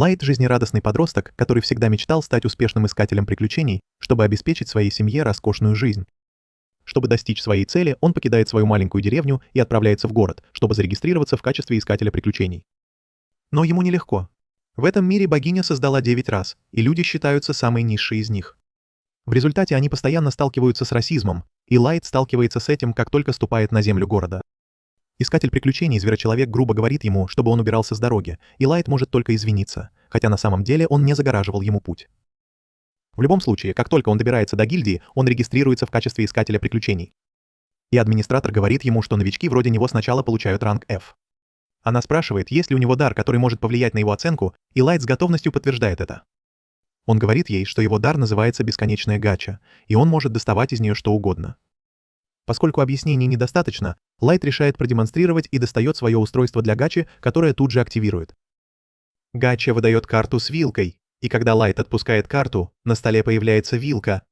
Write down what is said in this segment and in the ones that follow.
Лайт — жизнерадостный подросток, который всегда мечтал стать успешным искателем приключений, чтобы обеспечить своей семье роскошную жизнь. Чтобы достичь своей цели, он покидает свою маленькую деревню и отправляется в город, чтобы зарегистрироваться в качестве искателя приключений. Но ему нелегко. В этом мире богиня создала 9 рас, и люди считаются самой низшей из них. В результате они постоянно сталкиваются с расизмом, и Лайт сталкивается с этим, как только ступает на землю города. Искатель приключений Зверочеловек грубо говорит ему, чтобы он убирался с дороги, и Лайт может только извиниться, хотя на самом деле он не загораживал ему путь. В любом случае, как только он добирается до гильдии, он регистрируется в качестве искателя приключений. И администратор говорит ему, что новички вроде него сначала получают ранг F. Она спрашивает, есть ли у него дар, который может повлиять на его оценку, и Лайт с готовностью подтверждает это. Он говорит ей, что его дар называется бесконечная гача, и он может доставать из нее что угодно. Поскольку объяснений недостаточно, Лайт решает продемонстрировать и достает свое устройство для гачи, которое тут же активирует. Гача выдает карту с вилкой, и когда Лайт отпускает карту, на столе появляется вилка.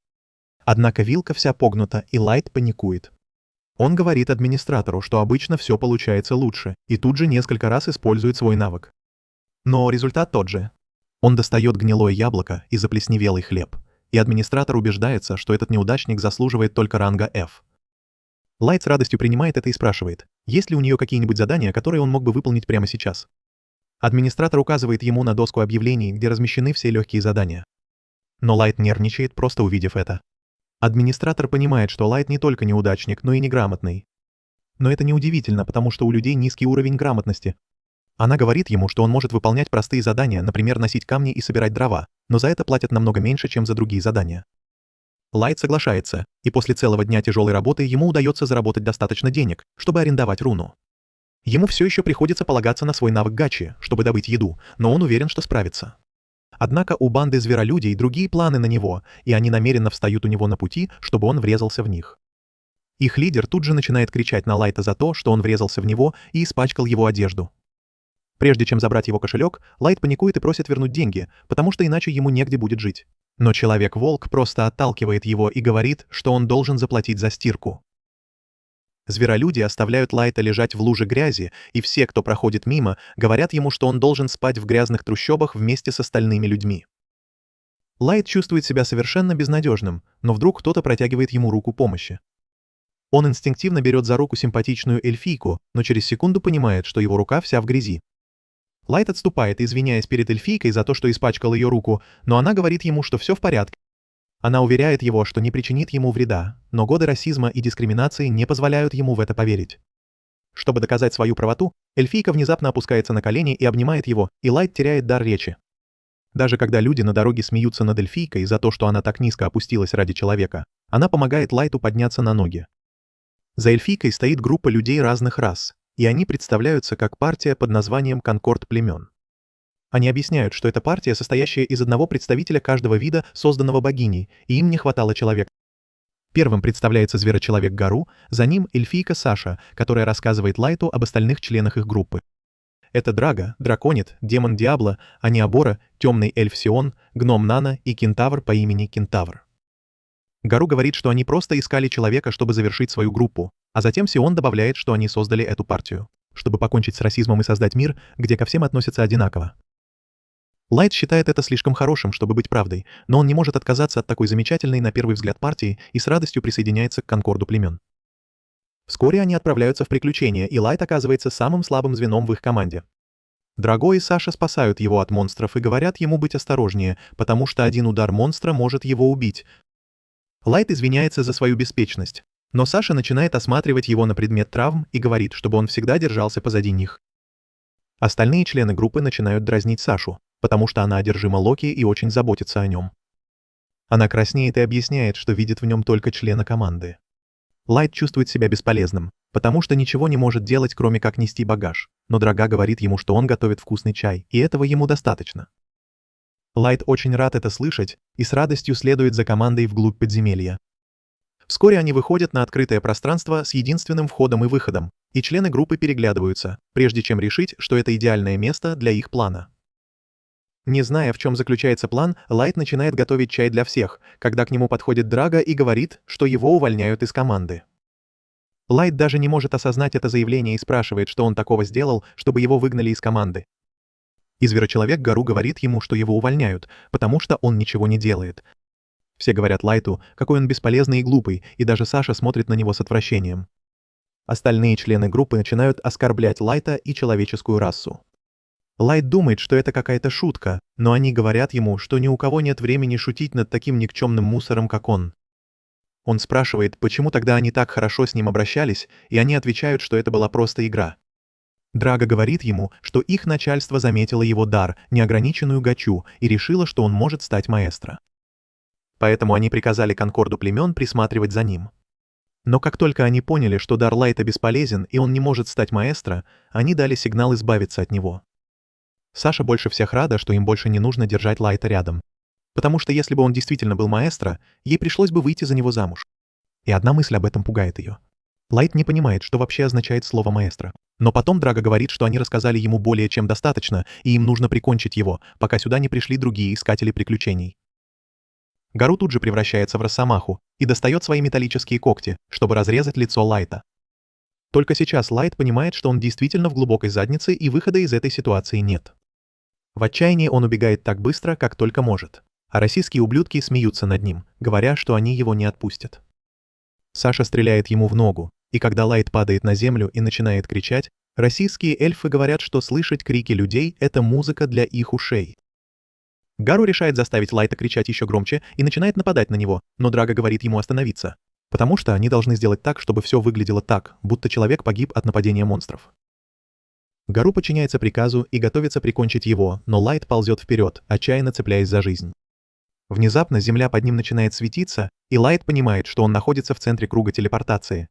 Однако вилка вся погнута, и Лайт паникует. Он говорит администратору, что обычно все получается лучше, и тут же несколько раз использует свой навык. Но результат тот же. Он достает гнилое яблоко и заплесневелый хлеб, и администратор убеждается, что этот неудачник заслуживает только ранга F. Лайт с радостью принимает это и спрашивает, есть ли у нее какие-нибудь задания, которые он мог бы выполнить прямо сейчас. Администратор указывает ему на доску объявлений, где размещены все легкие задания. Но Лайт нервничает, просто увидев это. Администратор понимает, что Лайт не только неудачник, но и неграмотный. Но это неудивительно, потому что у людей низкий уровень грамотности. Она говорит ему, что он может выполнять простые задания, например, носить камни и собирать дрова, но за это платят намного меньше, чем за другие задания. Лайт соглашается, и после целого дня тяжелой работы ему удается заработать достаточно денег, чтобы арендовать руну. Ему все еще приходится полагаться на свой навык гачи, чтобы добыть еду, но он уверен, что справится. Однако у банды зверолюдей другие планы на него, и они намеренно встают у него на пути, чтобы он врезался в них. Их лидер тут же начинает кричать на Лайта за то, что он врезался в него и испачкал его одежду. Прежде чем забрать его кошелек, Лайт паникует и просит вернуть деньги, потому что иначе ему негде будет жить. Но Человек-волк просто отталкивает его и говорит, что он должен заплатить за стирку. Зверолюди оставляют Лайта лежать в луже грязи, и все, кто проходит мимо, говорят ему, что он должен спать в грязных трущобах вместе с остальными людьми. Лайт чувствует себя совершенно безнадежным, но вдруг кто-то протягивает ему руку помощи. Он инстинктивно берет за руку симпатичную эльфийку, но через секунду понимает, что его рука вся в грязи. Лайт отступает, извиняясь перед эльфийкой за то, что испачкал ее руку, но она говорит ему, что все в порядке. Она уверяет его, что не причинит ему вреда, но годы расизма и дискриминации не позволяют ему в это поверить. Чтобы доказать свою правоту, эльфийка внезапно опускается на колени и обнимает его, и Лайт теряет дар речи. Даже когда люди на дороге смеются над эльфийкой за то, что она так низко опустилась ради человека, она помогает Лайту подняться на ноги. За эльфийкой стоит группа людей разных рас, и они представляются как партия под названием «Конкорд племен». Они объясняют, что это партия, состоящая из одного представителя каждого вида, созданного богиней, и им не хватало человека. Первым представляется Зверочеловек Гару, за ним эльфийка Саша, которая рассказывает Лайту об остальных членах их группы. Это Драга, Драконит, Демон Диабло, Аниабора, Темный эльф Сион, Гном Нана и Кентавр по имени Кентавр. Гару говорит, что они просто искали человека, чтобы завершить свою группу, а затем Сион добавляет, что они создали эту партию, чтобы покончить с расизмом и создать мир, где ко всем относятся одинаково. Лайт считает это слишком хорошим, чтобы быть правдой, но он не может отказаться от такой замечательной на первый взгляд партии и с радостью присоединяется к конкорду племен. Вскоре они отправляются в приключения, и Лайт оказывается самым слабым звеном в их команде. Драго и Саша спасают его от монстров и говорят ему быть осторожнее, потому что один удар монстра может его убить. Лайт извиняется за свою беспечность, но Саша начинает осматривать его на предмет травм и говорит, чтобы он всегда держался позади них. Остальные члены группы начинают дразнить Сашу, потому что она одержима Локи и очень заботится о нем. Она краснеет и объясняет, что видит в нем только члена команды. Лайт чувствует себя бесполезным, потому что ничего не может делать, кроме как нести багаж, но Драга говорит ему, что он готовит вкусный чай, и этого ему достаточно. Лайт очень рад это слышать и с радостью следует за командой вглубь подземелья. Вскоре они выходят на открытое пространство с единственным входом и выходом, и члены группы переглядываются, прежде чем решить, что это идеальное место для их плана. Не зная, в чем заключается план, Лайт начинает готовить чай для всех, когда к нему подходит Драга и говорит, что его увольняют из команды. Лайт даже не может осознать это заявление и спрашивает, что он такого сделал, чтобы его выгнали из команды. И зверочеловек Гару говорит ему, что его увольняют, потому что он ничего не делает. Все говорят Лайту, какой он бесполезный и глупый, и даже Саша смотрит на него с отвращением. Остальные члены группы начинают оскорблять Лайта и человеческую расу. Лайт думает, что это какая-то шутка, но они говорят ему, что ни у кого нет времени шутить над таким никчемным мусором, как он. Он спрашивает, почему тогда они так хорошо с ним обращались, и они отвечают, что это была просто игра. Драго говорит ему, что их начальство заметило его дар, неограниченную гачу, и решило, что он может стать маэстро. Поэтому они приказали конкорду племен присматривать за ним. Но как только они поняли, что дар Лайта бесполезен и он не может стать маэстро, они дали сигнал избавиться от него. Саша больше всех рада, что им больше не нужно держать Лайта рядом. Потому что если бы он действительно был маэстро, ей пришлось бы выйти за него замуж. И одна мысль об этом пугает ее. Лайт не понимает, что вообще означает слово «маэстро». Но потом Драго говорит, что они рассказали ему более чем достаточно, и им нужно прикончить его, пока сюда не пришли другие искатели приключений. Гару тут же превращается в росомаху и достает свои металлические когти, чтобы разрезать лицо Лайта. Только сейчас Лайт понимает, что он действительно в глубокой заднице и выхода из этой ситуации нет. В отчаянии он убегает так быстро, как только может. А российские ублюдки смеются над ним, говоря, что они его не отпустят. Саша стреляет ему в ногу, и когда Лайт падает на землю и начинает кричать, российские эльфы говорят, что слышать крики людей — это музыка для их ушей. Гару решает заставить Лайта кричать еще громче и начинает нападать на него, но Драго говорит ему остановиться, потому что они должны сделать так, чтобы все выглядело так, будто человек погиб от нападения монстров. Гару подчиняется приказу и готовится прикончить его, но Лайт ползет вперед, отчаянно цепляясь за жизнь. Внезапно земля под ним начинает светиться, и Лайт понимает, что он находится в центре круга телепортации.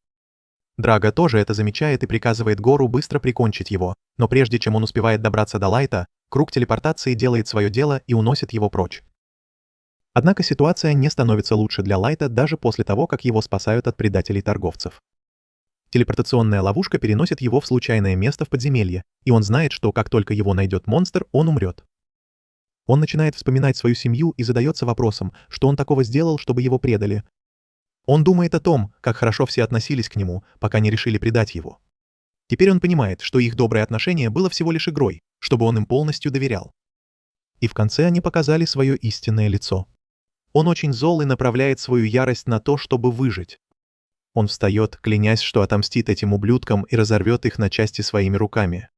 Драго тоже это замечает и приказывает Гору быстро прикончить его, но прежде чем он успевает добраться до Лайта, круг телепортации делает свое дело и уносит его прочь. Однако ситуация не становится лучше для Лайта даже после того, как его спасают от предателей-торговцев. Телепортационная ловушка переносит его в случайное место в подземелье, и он знает, что как только его найдет монстр, он умрет. Он начинает вспоминать свою семью и задается вопросом, что он такого сделал, чтобы его предали. Он думает о том, как хорошо все относились к нему, пока не решили предать его. Теперь он понимает, что их доброе отношение было всего лишь игрой, чтобы он им полностью доверял. И в конце они показали свое истинное лицо. Он очень зол и направляет свою ярость на то, чтобы выжить. Он встает, клянясь, что отомстит этим ублюдкам и разорвет их на части своими руками.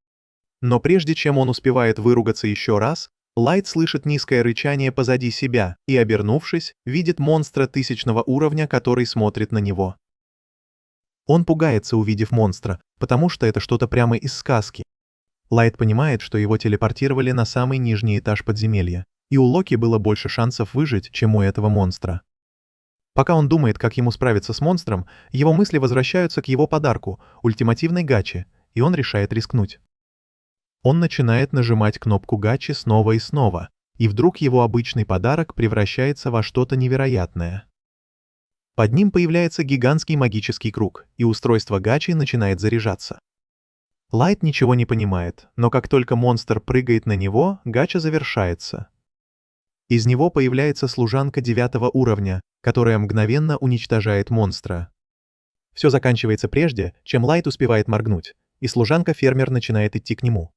Но прежде чем он успевает выругаться еще раз, Лайт слышит низкое рычание позади себя и, обернувшись, видит монстра 1000-го уровня, который смотрит на него. Он пугается, увидев монстра, потому что это что-то прямо из сказки. Лайт понимает, что его телепортировали на самый нижний этаж подземелья, и у Локи было больше шансов выжить, чем у этого монстра. Пока он думает, как ему справиться с монстром, его мысли возвращаются к его подарку, ультимативной гаче, и он решает рискнуть. Он начинает нажимать кнопку гачи снова и снова, и вдруг его обычный подарок превращается во что-то невероятное. Под ним появляется гигантский магический круг, и устройство гачи начинает заряжаться. Лайт ничего не понимает, но как только монстр прыгает на него, гача завершается. Из него появляется служанка 9-го уровня, которая мгновенно уничтожает монстра. Все заканчивается прежде, чем Лайт успевает моргнуть, и служанка-фермер начинает идти к нему.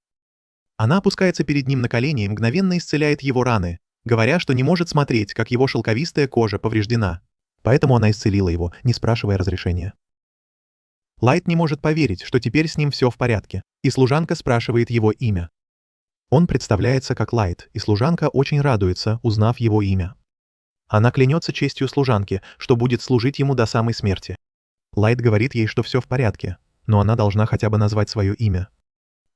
Она опускается перед ним на колени и мгновенно исцеляет его раны, говоря, что не может смотреть, как его шелковистая кожа повреждена. Поэтому она исцелила его, не спрашивая разрешения. Лайт не может поверить, что теперь с ним все в порядке, и служанка спрашивает его имя. Он представляется как Лайт, и служанка очень радуется, узнав его имя. Она клянется честью служанки, что будет служить ему до самой смерти. Лайт говорит ей, что все в порядке, но она должна хотя бы назвать свое имя.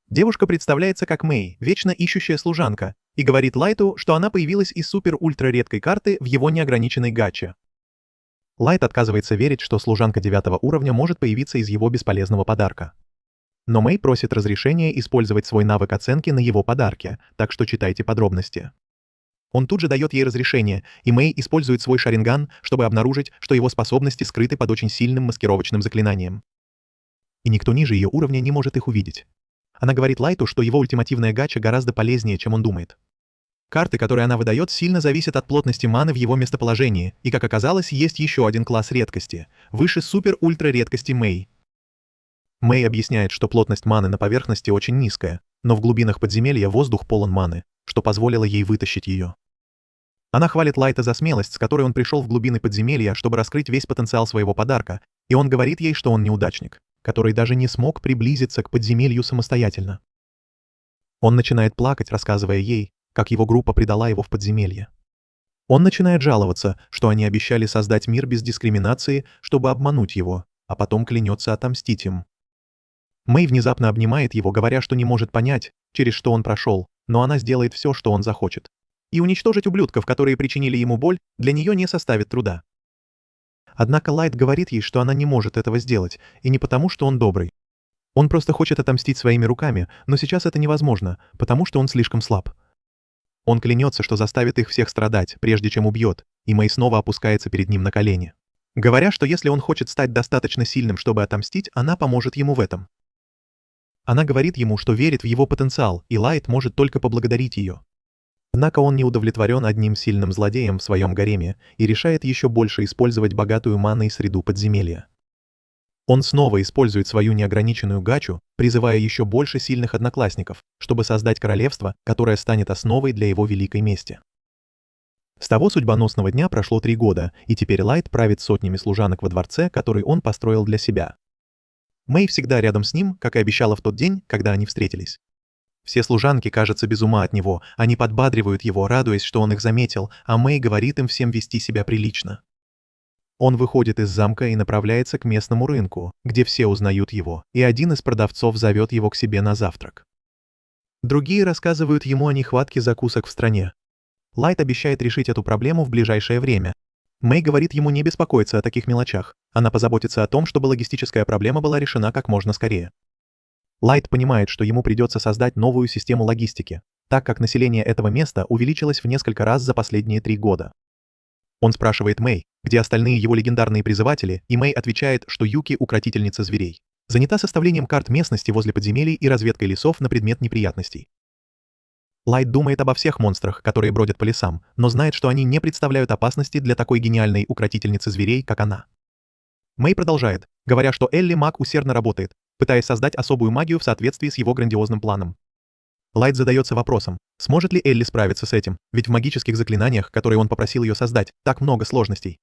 Девушка представляется как Мэй, вечно ищущая служанка, и говорит Лайту, что она появилась из супер-ультра-редкой карты в его неограниченной гаче. Лайт отказывается верить, что служанка 9-го уровня может появиться из его бесполезного подарка. Но Мэй просит разрешения использовать свой навык оценки на его подарке, так что читайте подробности. Он тут же дает ей разрешение, и Мэй использует свой шаринган, чтобы обнаружить, что его способности скрыты под очень сильным маскировочным заклинанием. И никто ниже ее уровня не может их увидеть. Она говорит Лайту, что его ультимативная гача гораздо полезнее, чем он думает. Карты, которые она выдает, сильно зависят от плотности маны в его местоположении, и, как оказалось, есть еще один класс редкости, выше супер-ультра редкости Мэй. Мэй объясняет, что плотность маны на поверхности очень низкая, но в глубинах подземелья воздух полон маны, что позволило ей вытащить ее. Она хвалит Лайта за смелость, с которой он пришел в глубины подземелья, чтобы раскрыть весь потенциал своего подарка, и он говорит ей, что он неудачник, который даже не смог приблизиться к подземелью самостоятельно. Он начинает плакать, рассказывая ей, как его группа предала его в подземелье. Он начинает жаловаться, что они обещали создать мир без дискриминации, чтобы обмануть его, а потом клянется отомстить им. Мэй внезапно обнимает его, говоря, что не может понять, через что он прошел, но она сделает все, что он захочет. И уничтожить ублюдков, которые причинили ему боль, для нее не составит труда. Однако Лайт говорит ей, что она не может этого сделать, и не потому, что он добрый. Он просто хочет отомстить своими руками, но сейчас это невозможно, потому что он слишком слаб. Он клянется, что заставит их всех страдать, прежде чем убьет, и Мэй снова опускается перед ним на колени, говоря, что если он хочет стать достаточно сильным, чтобы отомстить, она поможет ему в этом. Она говорит ему, что верит в его потенциал, и Лайт может только поблагодарить ее. Однако он не удовлетворен одним сильным злодеем в своем гареме и решает еще больше использовать богатую маной среду подземелья. Он снова использует свою неограниченную гачу, призывая еще больше сильных одноклассников, чтобы создать королевство, которое станет основой для его великой мести. С того судьбоносного дня прошло 3 года, и теперь Лайт правит сотнями служанок во дворце, который он построил для себя. Мэй всегда рядом с ним, как и обещала в тот день, когда они встретились. Все служанки, кажется, без ума от него, они подбадривают его, радуясь, что он их заметил, а Мэй говорит им всем вести себя прилично. Он выходит из замка и направляется к местному рынку, где все узнают его, и один из продавцов зовет его к себе на завтрак. Другие рассказывают ему о нехватке закусок в стране. Лайт обещает решить эту проблему в ближайшее время. Мэй говорит ему не беспокоиться о таких мелочах, она позаботится о том, чтобы логистическая проблема была решена как можно скорее. Лайт понимает, что ему придется создать новую систему логистики, так как население этого места увеличилось в несколько раз за последние 3 года. Он спрашивает Мэй, где остальные его легендарные призыватели, и Мэй отвечает, что Юки — укротительница зверей. Занята составлением карт местности возле подземелий и разведкой лесов на предмет неприятностей. Лайт думает обо всех монстрах, которые бродят по лесам, но знает, что они не представляют опасности для такой гениальной укротительницы зверей, как она. Мэй продолжает, говоря, что Элли Мак усердно работает, пытаясь создать особую магию в соответствии с его грандиозным планом. Лайт задается вопросом, сможет ли Элли справиться с этим, ведь в магических заклинаниях, которые он попросил ее создать, так много сложностей.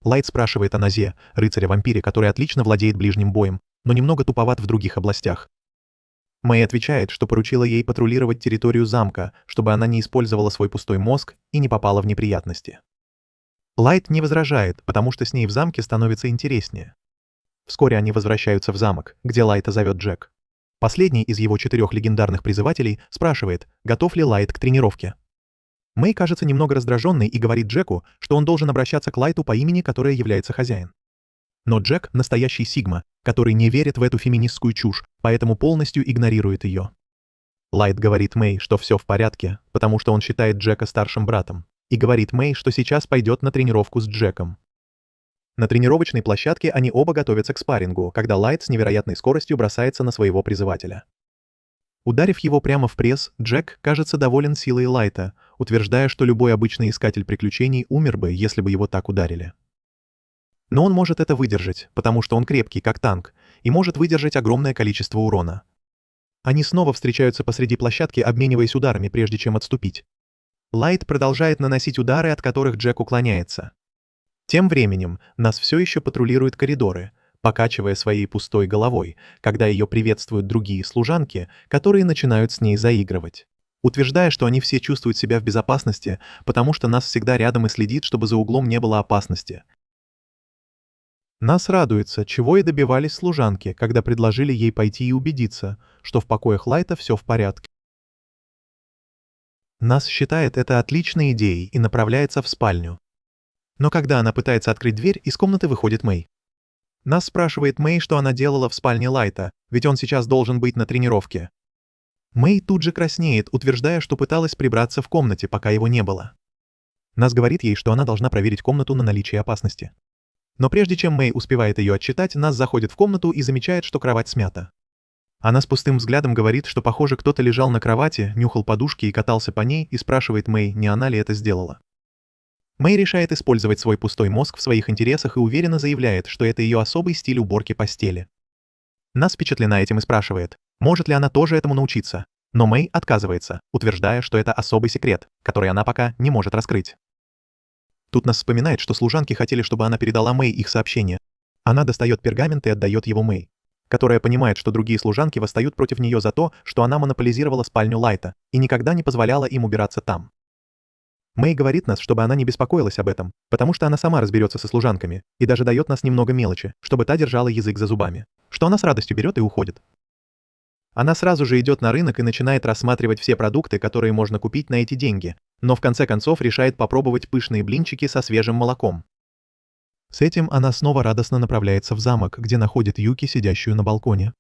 Лайт спрашивает о Назе, рыцаре-вампире, который отлично владеет ближним боем, но немного туповат в других областях. Мэй отвечает, что поручила ей патрулировать территорию замка, чтобы она не использовала свой пустой мозг и не попала в неприятности. Лайт не возражает, потому что с ней в замке становится интереснее. Вскоре они возвращаются в замок, где Лайта зовет Джек. Последний из его 4 легендарных призывателей спрашивает, готов ли Лайт к тренировке. Мэй кажется немного раздраженной и говорит Джеку, что он должен обращаться к Лайту по имени, которое является хозяин. Но Джек — настоящий Сигма, который не верит в эту феминистскую чушь, поэтому полностью игнорирует ее. Лайт говорит Мэй, что все в порядке, потому что он считает Джека старшим братом, и говорит Мэй, что сейчас пойдет на тренировку с Джеком. На тренировочной площадке они оба готовятся к спаррингу, когда Лайт с невероятной скоростью бросается на своего призывателя. Ударив его прямо в пресс, Джек кажется доволен силой Лайта, утверждая, что любой обычный искатель приключений умер бы, если бы его так ударили. Но он может это выдержать, потому что он крепкий, как танк, и может выдержать огромное количество урона. Они снова встречаются посреди площадки, обмениваясь ударами, прежде чем отступить. Лайт продолжает наносить удары, от которых Джек уклоняется. Тем временем нас все еще патрулируют коридоры, покачивая своей пустой головой, когда ее приветствуют другие служанки, которые начинают с ней заигрывать, утверждая, что они все чувствуют себя в безопасности, потому что нас всегда рядом и следит, чтобы за углом не было опасности. Нас радуется, чего и добивались служанки, когда предложили ей пойти и убедиться, что в покоях Лайта все в порядке. Нас считает это отличной идеей и направляется в спальню. Но когда она пытается открыть дверь, из комнаты выходит Мэй. Нас спрашивает Мэй, что она делала в спальне Лайта, ведь он сейчас должен быть на тренировке. Мэй тут же краснеет, утверждая, что пыталась прибраться в комнате, пока его не было. Нас говорит ей, что она должна проверить комнату на наличие опасности. Но прежде чем Мэй успевает ее отчитать, Нас заходит в комнату и замечает, что кровать смята. Она с пустым взглядом говорит, что, похоже, кто-то лежал на кровати, нюхал подушки и катался по ней, и спрашивает Мэй, не она ли это сделала. Мэй решает использовать свой пустой мозг в своих интересах и уверенно заявляет, что это ее особый стиль уборки постели. Нас впечатлена этим и спрашивает, Может ли она тоже этому научиться? Но Мэй отказывается, утверждая, что это особый секрет, который она пока не может раскрыть. Тут нас вспоминает, что служанки хотели, чтобы она передала Мэй их сообщение. Она достает пергамент и отдает его Мэй, которая понимает, что другие служанки восстают против нее за то, что она монополизировала спальню Лайта и никогда не позволяла им убираться там. Мэй говорит нас, чтобы она не беспокоилась об этом, потому что она сама разберется со служанками и даже дает нас немного мелочи, чтобы та держала язык за зубами, что она с радостью берет и уходит. Она сразу же идет на рынок и начинает рассматривать все продукты, которые можно купить на эти деньги, но в конце концов решает попробовать пышные блинчики со свежим молоком. С этим она снова радостно направляется в замок, где находит Юки, сидящую на балконе.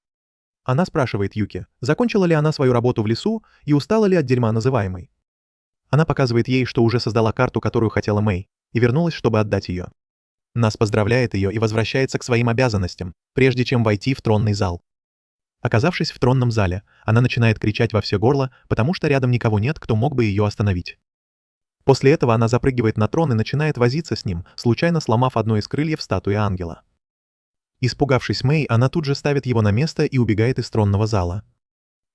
Она спрашивает Юки, закончила ли она свою работу в лесу и устала ли от дерьма называемой. Она показывает ей, что уже создала карту, которую хотела Мэй, и вернулась, чтобы отдать ее. Нас поздравляет ее и возвращается к своим обязанностям, прежде чем войти в тронный зал. Оказавшись в тронном зале, она начинает кричать во все горло, потому что рядом никого нет, кто мог бы ее остановить. После этого она запрыгивает на трон и начинает возиться с ним, случайно сломав одно из крыльев статуи ангела. Испугавшись Мэй, она тут же ставит его на место и убегает из тронного зала.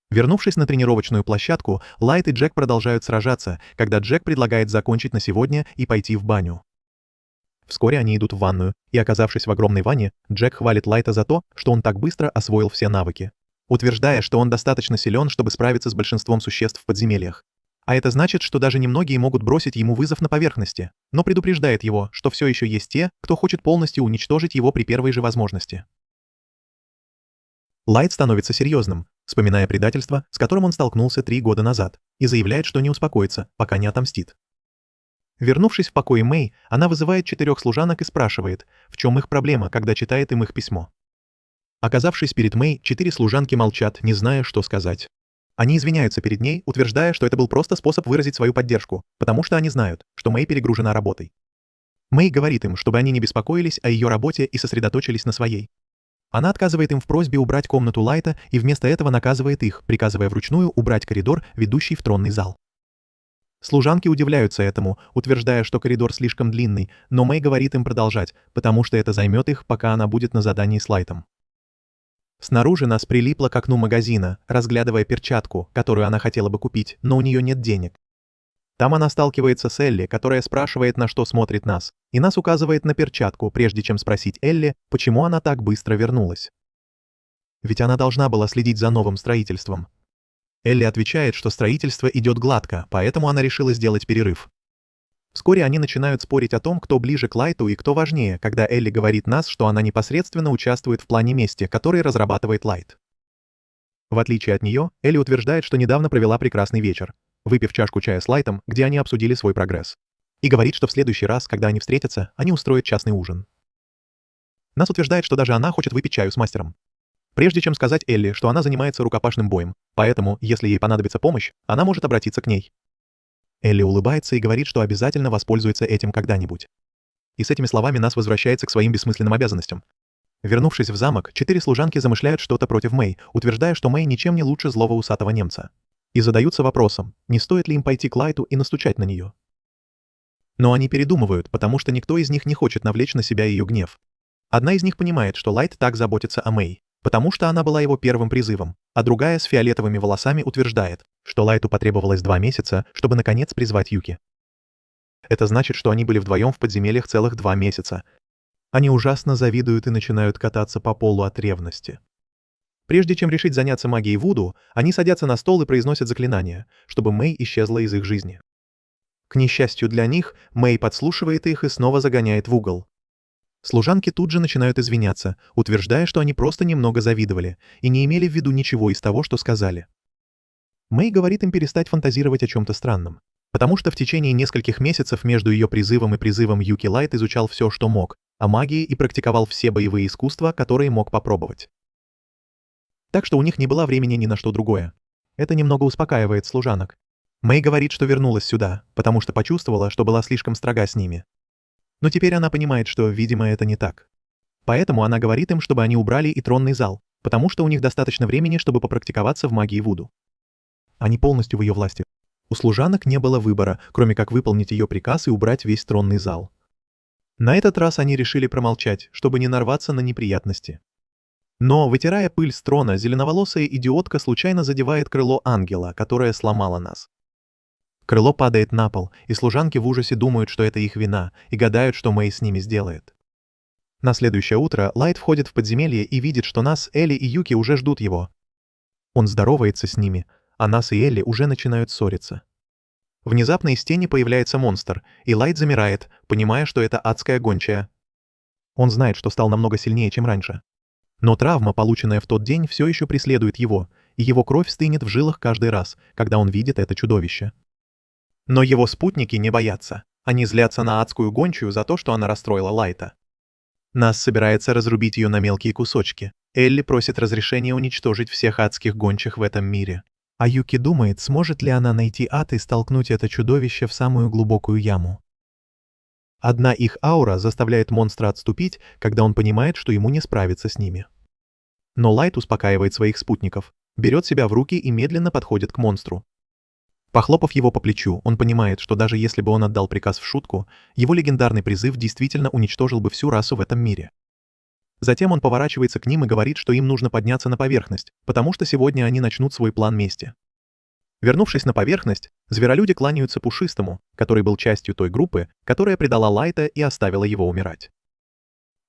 Вернувшись на тренировочную площадку, Лайт и Джек продолжают сражаться, когда Джек предлагает закончить на сегодня и пойти в баню. Вскоре они идут в ванную, и, оказавшись в огромной ванне, Джек хвалит Лайта за то, что он так быстро освоил все навыки, утверждая, что он достаточно силен, чтобы справиться с большинством существ в подземельях. А это значит, что даже немногие могут бросить ему вызов на поверхности, но предупреждает его, что все еще есть те, кто хочет полностью уничтожить его при первой же возможности. Лайт становится серьезным, вспоминая предательство, с которым он столкнулся 3 года назад, и заявляет, что не успокоится, пока не отомстит. Вернувшись в покои Мэй, она вызывает 4 служанок и спрашивает, в чем их проблема, когда читает им их письмо. Оказавшись перед Мэй, 4 служанки молчат, не зная, что сказать. Они извиняются перед ней, утверждая, что это был просто способ выразить свою поддержку, потому что они знают, что Мэй перегружена работой. Мэй говорит им, чтобы они не беспокоились о ее работе и сосредоточились на своей. Она отказывает им в просьбе убрать комнату Лайта и вместо этого наказывает их, приказывая вручную убрать коридор, ведущий в тронный зал. Служанки удивляются этому, утверждая, что коридор слишком длинный, но Мэй говорит им продолжать, потому что это займет их, пока она будет на задании с Лайтом. Снаружи нас прилипло к окну магазина, разглядывая перчатку, которую она хотела бы купить, но у нее нет денег. Там она сталкивается с Элли, которая спрашивает, на что смотрит нас, и нас указывает на перчатку, прежде чем спросить Элли, почему она так быстро вернулась. Ведь она должна была следить за новым строительством. Элли отвечает, что строительство идет гладко, поэтому она решила сделать перерыв. Вскоре они начинают спорить о том, кто ближе к Лайту и кто важнее, когда Элли говорит нас, что она непосредственно участвует в плане мести, который разрабатывает Лайт. В отличие от нее, Элли утверждает, что недавно провела прекрасный вечер, выпив чашку чая с Лайтом, где они обсудили свой прогресс. И говорит, что в следующий раз, когда они встретятся, они устроят частный ужин. Нас утверждает, что даже она хочет выпить чаю с мастером. Прежде чем сказать Элли, что она занимается рукопашным боем, поэтому, если ей понадобится помощь, она может обратиться к ней. Элли улыбается и говорит, что обязательно воспользуется этим когда-нибудь. И с этими словами нас возвращается к своим бессмысленным обязанностям. Вернувшись в замок, 4 служанки замышляют что-то против Мэй, утверждая, что Мэй ничем не лучше злого усатого немца. И задаются вопросом, не стоит ли им пойти к Лайту и настучать на нее. Но они передумывают, потому что никто из них не хочет навлечь на себя ее гнев. Одна из них понимает, что Лайт так заботится о Мэй, потому что она была его первым призывом, а другая с фиолетовыми волосами утверждает, что Лайту потребовалось 2 месяца, чтобы наконец призвать Юки. Это значит, что они были вдвоем в подземельях целых 2 месяца. Они ужасно завидуют и начинают кататься по полу от ревности. Прежде чем решить заняться магией Вуду, они садятся на стол и произносят заклинания, чтобы Мэй исчезла из их жизни. К несчастью для них, Мэй подслушивает их и снова загоняет в угол. Служанки тут же начинают извиняться, утверждая, что они просто немного завидовали и не имели в виду ничего из того, что сказали. Мэй говорит им перестать фантазировать о чем-то странном, потому что в течение нескольких месяцев между ее призывом и призывом Юки Лайт изучал все, что мог, о магии и практиковал все боевые искусства, которые мог попробовать. Так что у них не было времени ни на что другое. Это немного успокаивает служанок. Мэй говорит, что вернулась сюда, потому что почувствовала, что была слишком строга с ними. Но теперь она понимает, что, видимо, это не так. Поэтому она говорит им, чтобы они убрали и тронный зал, потому что у них достаточно времени, чтобы попрактиковаться в магии Вуду. Они полностью в ее власти. У служанок не было выбора, кроме как выполнить ее приказ и убрать весь тронный зал. На этот раз они решили промолчать, чтобы не нарваться на неприятности. Но, вытирая пыль с трона, зеленоволосая идиотка случайно задевает крыло ангела, которое сломало нас. Крыло падает на пол, и служанки в ужасе думают, что это их вина, и гадают, что Мэй с ними сделает. На следующее утро Лайт входит в подземелье и видит, что нас, Элли и Юки уже ждут его. Он здоровается с ними, а нас и Элли уже начинают ссориться. Внезапно из тени появляется монстр, и Лайт замирает, понимая, что это адская гончая. Он знает, что стал намного сильнее, чем раньше. Но травма, полученная в тот день, все еще преследует его, и его кровь стынет в жилах каждый раз, когда он видит это чудовище. Но его спутники не боятся. Они злятся на адскую гончую за то, что она расстроила Лайта. Нас собирается разрубить ее на мелкие кусочки. Элли просит разрешения уничтожить всех адских гончих в этом мире. А Юки думает, сможет ли она найти ад и столкнуть это чудовище в самую глубокую яму. Одна их аура заставляет монстра отступить, когда он понимает, что ему не справиться с ними. Но Лайт успокаивает своих спутников, берет себя в руки и медленно подходит к монстру. Похлопав его по плечу, он понимает, что даже если бы он отдал приказ в шутку, его легендарный призыв действительно уничтожил бы всю расу в этом мире. Затем он поворачивается к ним и говорит, что им нужно подняться на поверхность, потому что сегодня они начнут свой план мести. Вернувшись на поверхность, зверолюди кланяются Пушистому, который был частью той группы, которая предала Лайта и оставила его умирать.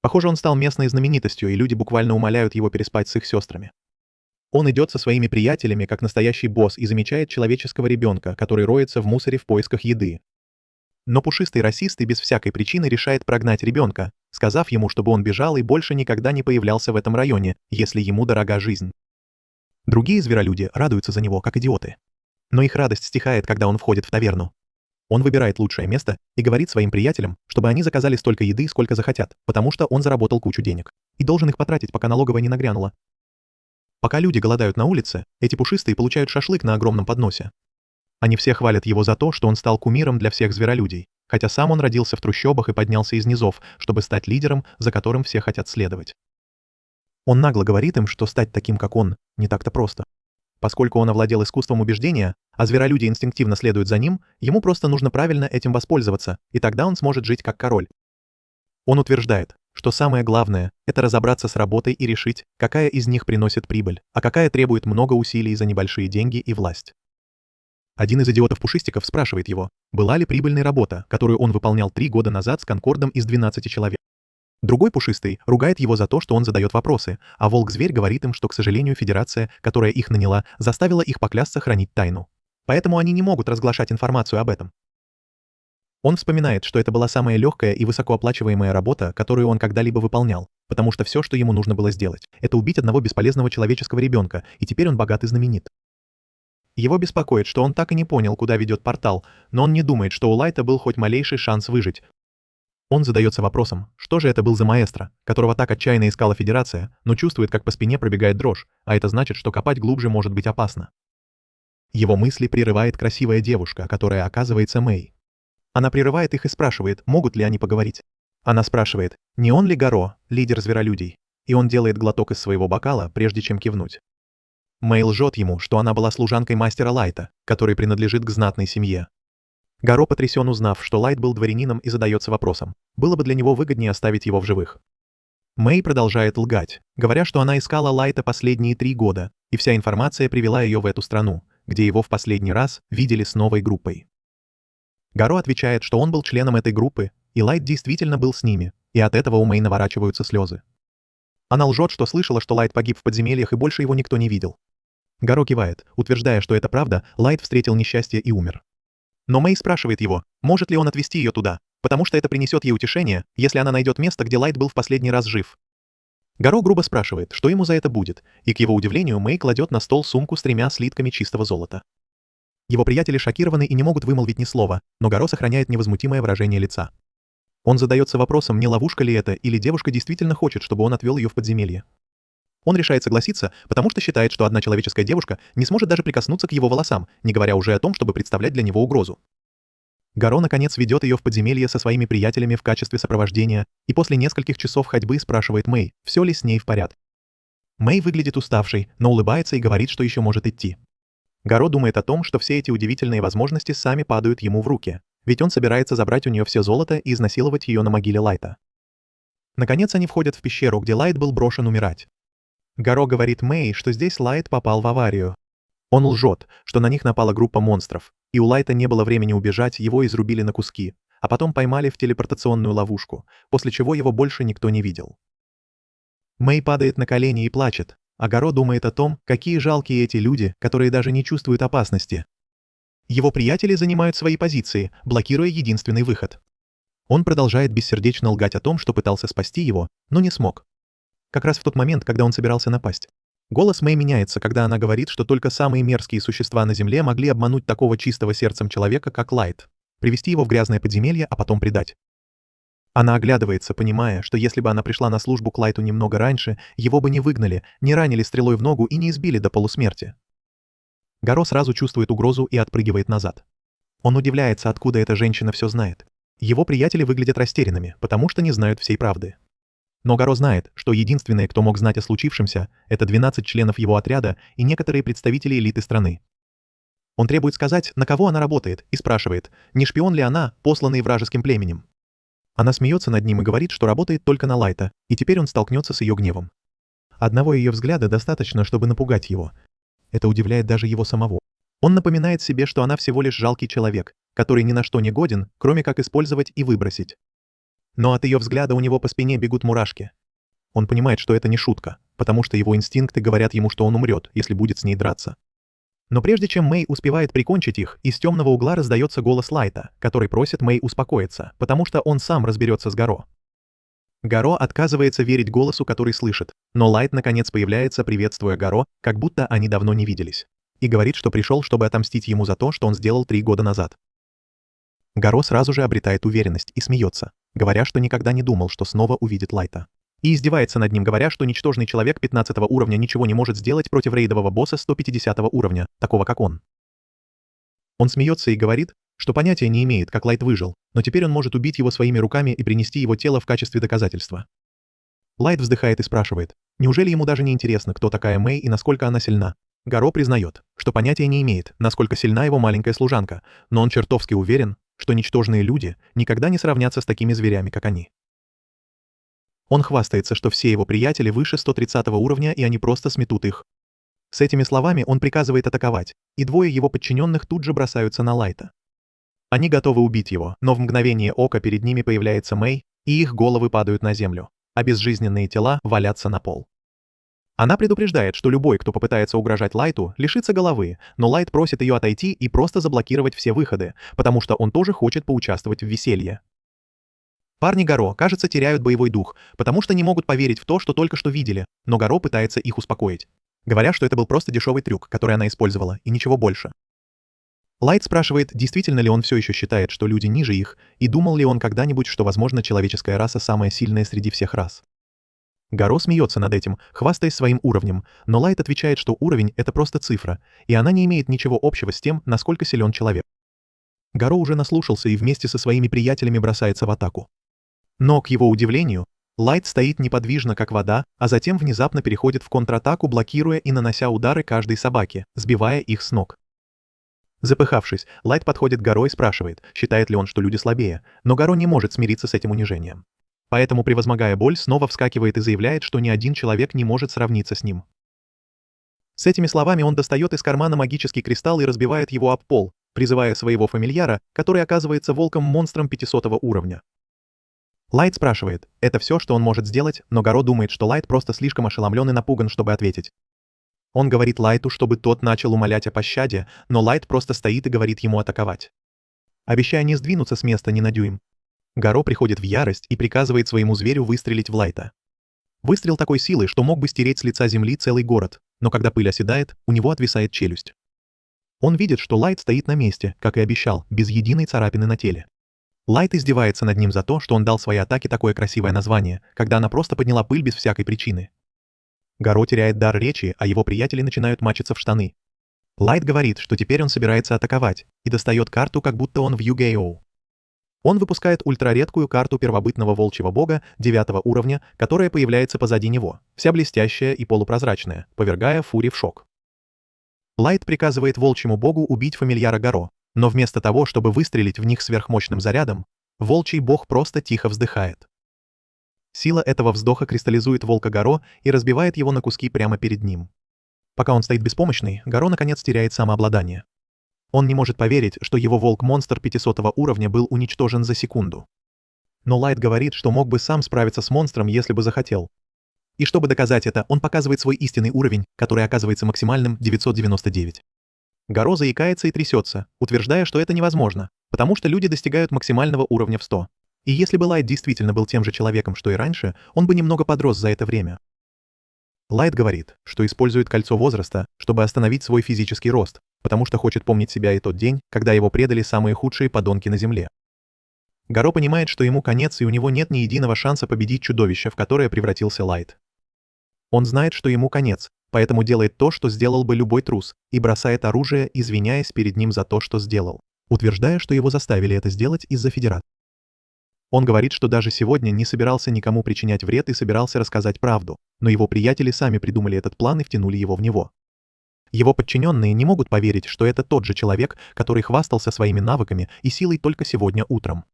Похоже, он стал местной знаменитостью, и люди буквально умоляют его переспать с их сестрами. Он идет со своими приятелями, как настоящий босс, и замечает человеческого ребенка, который роется в мусоре в поисках еды. Но пушистый расист и без всякой причины решает прогнать ребенка, сказав ему, чтобы он бежал и больше никогда не появлялся в этом районе, если ему дорога жизнь. Другие зверолюди радуются за него, как идиоты. Но их радость стихает, когда он входит в таверну. Он выбирает лучшее место и говорит своим приятелям, чтобы они заказали столько еды, сколько захотят, потому что он заработал кучу денег и должен их потратить, пока налоговая не нагрянула. Пока люди голодают на улице, эти пушистые получают шашлык на огромном подносе. Они все хвалят его за то, что он стал кумиром для всех зверолюдей, хотя сам он родился в трущобах и поднялся из низов, чтобы стать лидером, за которым все хотят следовать. Он нагло говорит им, что стать таким, как он, не так-то просто. Поскольку он овладел искусством убеждения, а зверолюди инстинктивно следуют за ним, ему просто нужно правильно этим воспользоваться, и тогда он сможет жить как король. Он утверждает, что самое главное — это разобраться с работой и решить, какая из них приносит прибыль, а какая требует много усилий за небольшие деньги и власть. Один из идиотов-пушистиков спрашивает его, была ли прибыльной работа, которую он выполнял 3 года назад с Конкордом из 12 человек. Другой пушистый ругает его за то, что он задает вопросы, а волк-зверь говорит им, что, к сожалению, Федерация, которая их наняла, заставила их поклясться хранить тайну. Поэтому они не могут разглашать информацию об этом. Он вспоминает, что это была самая легкая и высокооплачиваемая работа, которую он когда-либо выполнял, потому что все, что ему нужно было сделать, это убить одного бесполезного человеческого ребенка, и теперь он богат и знаменит. Его беспокоит, что он так и не понял, куда ведет портал, но он не думает, что у Лайта был хоть малейший шанс выжить. Он задается вопросом, что же это был за маэстро, которого так отчаянно искала Федерация, но чувствует, как по спине пробегает дрожь, а это значит, что копать глубже может быть опасно. Его мысли прерывает красивая девушка, которая оказывается Мэй. Она прерывает их и спрашивает, могут ли они поговорить. Она спрашивает, не он ли Гаро, лидер зверолюдей, и он делает глоток из своего бокала, прежде чем кивнуть. Мэй лжет ему, что она была служанкой мастера Лайта, который принадлежит к знатной семье. Гаро потрясен, узнав, что Лайт был дворянином, и задается вопросом, было бы для него выгоднее оставить его в живых. Мэй продолжает лгать, говоря, что она искала Лайта последние 3 года, и вся информация привела ее в эту страну, где его в последний раз видели с новой группой. Гаро отвечает, что он был членом этой группы, и Лайт действительно был с ними, и от этого у Мэй наворачиваются слезы. Она лжет, что слышала, что Лайт погиб в подземельях и больше его никто не видел. Гаро кивает, утверждая, что это правда, Лайт встретил несчастье и умер. Но Мэй спрашивает его, может ли он отвезти ее туда, потому что это принесет ей утешение, если она найдет место, где Лайт был в последний раз жив. Гаро грубо спрашивает, что ему за это будет, и к его удивлению Мэй кладет на стол сумку с 3 слитками чистого золота. Его приятели шокированы и не могут вымолвить ни слова, но Гаро сохраняет невозмутимое выражение лица. Он задается вопросом, не ловушка ли это, или девушка действительно хочет, чтобы он отвел ее в подземелье. Он решает согласиться, потому что считает, что одна человеческая девушка не сможет даже прикоснуться к его волосам, не говоря уже о том, чтобы представлять для него угрозу. Гаро, наконец, ведет ее в подземелье со своими приятелями в качестве сопровождения и после нескольких часов ходьбы спрашивает Мэй, все ли с ней в порядке. Мэй выглядит уставшей, но улыбается и говорит, что еще может идти. Гаро думает о том, что все эти удивительные возможности сами падают ему в руки, ведь он собирается забрать у нее все золото и изнасиловать ее на могиле Лайта. Наконец они входят в пещеру, где Лайт был брошен умирать. Гаро говорит Мэй, что здесь Лайт попал в аварию. Он лжет, что на них напала группа монстров, и у Лайта не было времени убежать, его изрубили на куски, а потом поймали в телепортационную ловушку, после чего его больше никто не видел. Мэй падает на колени и плачет, а Гаро думает о том, какие жалкие эти люди, которые даже не чувствуют опасности. Его приятели занимают свои позиции, блокируя единственный выход. Он продолжает бессердечно лгать о том, что пытался спасти его, но не смог. Как раз в тот момент, когда он собирался напасть. Голос Мэй меняется, когда она говорит, что только самые мерзкие существа на Земле могли обмануть такого чистого сердцем человека, как Лайт, привести его в грязное подземелье, а потом предать. Она оглядывается, понимая, что если бы она пришла на службу к Лайту немного раньше, его бы не выгнали, не ранили стрелой в ногу и не избили до полусмерти. Гаро сразу чувствует угрозу и отпрыгивает назад. Он удивляется, откуда эта женщина все знает. Его приятели выглядят растерянными, потому что не знают всей правды. Но Гаро знает, что единственные, кто мог знать о случившемся, это 12 членов его отряда и некоторые представители элиты страны. Он требует сказать, на кого она работает, и спрашивает, не шпион ли она, посланный вражеским племенем. Она смеется над ним и говорит, что работает только на Лайта, и теперь он столкнется с ее гневом. Одного ее взгляда достаточно, чтобы напугать его. Это удивляет даже его самого. Он напоминает себе, что она всего лишь жалкий человек, который ни на что не годен, кроме как использовать и выбросить. Но от ее взгляда у него по спине бегут мурашки. Он понимает, что это не шутка, потому что его инстинкты говорят ему, что он умрет, если будет с ней драться. Но прежде чем Мэй успевает прикончить их, из темного угла раздается голос Лайта, который просит Мэй успокоиться, потому что он сам разберется с Гаро. Гаро отказывается верить голосу, который слышит, но Лайт наконец появляется, приветствуя Гаро, как будто они давно не виделись, и говорит, что пришел, чтобы отомстить ему за то, что он сделал 3 года назад. Гаро сразу же обретает уверенность и смеется, говоря, что никогда не думал, что снова увидит Лайта. И издевается над ним, говоря, что ничтожный человек 15 уровня ничего не может сделать против рейдового босса 150 уровня, такого как он. Он смеется и говорит, что понятия не имеет, как Лайт выжил, но теперь он может убить его своими руками и принести его тело в качестве доказательства. Лайт вздыхает и спрашивает, неужели ему даже не интересно, кто такая Мэй и насколько она сильна. Гаро признает, что понятия не имеет, насколько сильна его маленькая служанка, но он чертовски уверен, что ничтожные люди никогда не сравнятся с такими зверями, как они. Он хвастается, что все его приятели выше 130 уровня и они просто сметут их. С этими словами он приказывает атаковать, и 2 его подчиненных тут же бросаются на Лайта. Они готовы убить его, но в мгновение ока перед ними появляется Мэй, и их головы падают на землю, а безжизненные тела валятся на пол. Она предупреждает, что любой, кто попытается угрожать Лайту, лишится головы, но Лайт просит ее отойти и просто заблокировать все выходы, потому что он тоже хочет поучаствовать в веселье. Парни Гаро, кажется, теряют боевой дух, потому что не могут поверить в то, что только что видели, но Гаро пытается их успокоить, говоря, что это был просто дешевый трюк, который она использовала, и ничего больше. Лайт спрашивает, действительно ли он все еще считает, что люди ниже их, и думал ли он когда-нибудь, что, возможно, человеческая раса самая сильная среди всех рас. Гаро смеется над этим, хвастаясь своим уровнем, но Лайт отвечает, что уровень — это просто цифра, и она не имеет ничего общего с тем, насколько силен человек. Гаро уже наслушался и вместе со своими приятелями бросается в атаку. Но, к его удивлению, Лайт стоит неподвижно, как вода, а затем внезапно переходит в контратаку, блокируя и нанося удары каждой собаке, сбивая их с ног. Запыхавшись, Лайт подходит к Гаро и спрашивает, считает ли он, что люди слабее, но Гаро не может смириться с этим унижением. Поэтому, превозмогая боль, снова вскакивает и заявляет, что ни один человек не может сравниться с ним. С этими словами он достает из кармана магический кристалл и разбивает его об пол, призывая своего фамильяра, который оказывается волком-монстром 500 уровня. Лайт спрашивает, это все, что он может сделать, но Гаро думает, что Лайт просто слишком ошеломлен и напуган, чтобы ответить. Он говорит Лайту, чтобы тот начал умолять о пощаде, но Лайт просто стоит и говорит ему атаковать, обещая не сдвинуться с места ни на дюйм. Гаро приходит в ярость и приказывает своему зверю выстрелить в Лайта. Выстрел такой силы, что мог бы стереть с лица земли целый город, но когда пыль оседает, у него отвисает челюсть. Он видит, что Лайт стоит на месте, как и обещал, без единой царапины на теле. Лайт издевается над ним за то, что он дал своей атаке такое красивое название, когда она просто подняла пыль без всякой причины. Гаро теряет дар речи, а его приятели начинают мачиться в штаны. Лайт говорит, что теперь он собирается атаковать, и достает карту, как будто он в Yu-Gi-Oh! Он выпускает ультраредкую карту первобытного волчьего бога 9 уровня, которая появляется позади него, вся блестящая и полупрозрачная, повергая Фури в шок. Лайт приказывает волчьему богу убить фамильяра Гаро, но вместо того, чтобы выстрелить в них сверхмощным зарядом, волчий бог просто тихо вздыхает. Сила этого вздоха кристаллизует волка Гаро и разбивает его на куски прямо перед ним. Пока он стоит беспомощный, Гаро наконец теряет самообладание. Он не может поверить, что его волк-монстр 500 уровня был уничтожен за секунду. Но Лайт говорит, что мог бы сам справиться с монстром, если бы захотел. И чтобы доказать это, он показывает свой истинный уровень, который оказывается максимальным 999. Гаро заикается и трясется, утверждая, что это невозможно, потому что люди достигают максимального уровня в 100. И если бы Лайт действительно был тем же человеком, что и раньше, он бы немного подрос за это время. Лайт говорит, что использует кольцо возраста, чтобы остановить свой физический рост, потому что хочет помнить себя и тот день, когда его предали самые худшие подонки на Земле. Гаро понимает, что ему конец и у него нет ни единого шанса победить чудовище, в которое превратился Лайт. Он знает, что ему конец, поэтому делает то, что сделал бы любой трус, и бросает оружие, извиняясь перед ним за то, что сделал, утверждая, что его заставили это сделать из-за Федерации. Он говорит, что даже сегодня не собирался никому причинять вред и собирался рассказать правду, но его приятели сами придумали этот план и втянули его в него. Его подчиненные не могут поверить, что это тот же человек, который хвастался своими навыками и силой только сегодня утром.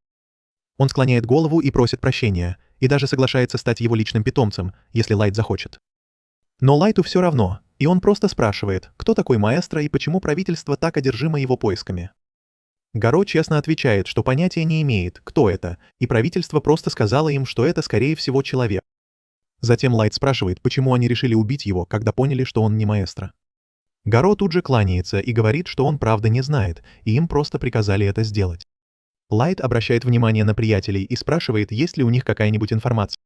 Он склоняет голову и просит прощения, и даже соглашается стать его личным питомцем, если Лайт захочет. Но Лайту все равно, и он просто спрашивает, кто такой маэстро и почему правительство так одержимо его поисками. Гаро честно отвечает, что понятия не имеет, кто это, и правительство просто сказало им, что это, скорее всего, человек. Затем Лайт спрашивает, почему они решили убить его, когда поняли, что он не маэстро. Гаро тут же кланяется и говорит, что он правда не знает, и им просто приказали это сделать. Лайт обращает внимание на приятелей и спрашивает, есть ли у них какая-нибудь информация.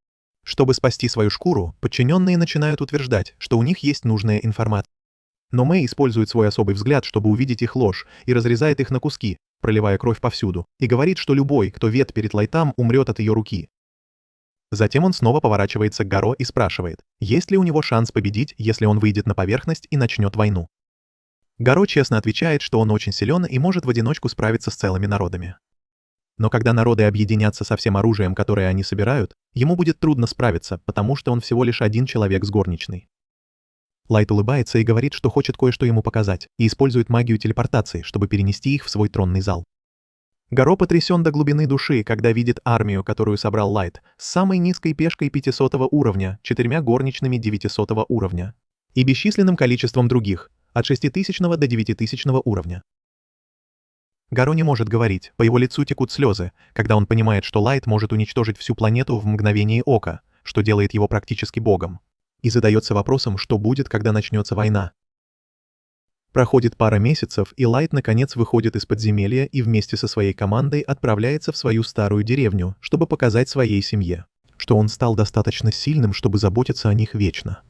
Чтобы спасти свою шкуру, подчиненные начинают утверждать, что у них есть нужная информация. Но Мэй использует свой особый взгляд, чтобы увидеть их ложь, и разрезает их на куски, проливая кровь повсюду, и говорит, что любой, кто вет перед Лайтом, умрет от ее руки. Затем он снова поворачивается к Гаро и спрашивает, есть ли у него шанс победить, если он выйдет на поверхность и начнет войну. Гаро честно отвечает, что он очень силен и может в одиночку справиться с целыми народами. Но когда народы объединятся со всем оружием, которое они собирают, ему будет трудно справиться, потому что он всего лишь один человек с горничной. Лайт улыбается и говорит, что хочет кое-что ему показать, и использует магию телепортации, чтобы перенести их в свой тронный зал. Гаро потрясен до глубины души, когда видит армию, которую собрал Лайт, с самой низкой пешкой 500 уровня, 4 горничными 900 уровня и бесчисленным количеством других, от 6000 до 9000 уровня. Гаро не может говорить, по его лицу текут слезы, когда он понимает, что Лайт может уничтожить всю планету в мгновение ока, что делает его практически богом, и задается вопросом, что будет, когда начнется война. Проходит пара месяцев, и Лайт наконец выходит из подземелья и вместе со своей командой отправляется в свою старую деревню, чтобы показать своей семье, что он стал достаточно сильным, чтобы заботиться о них вечно.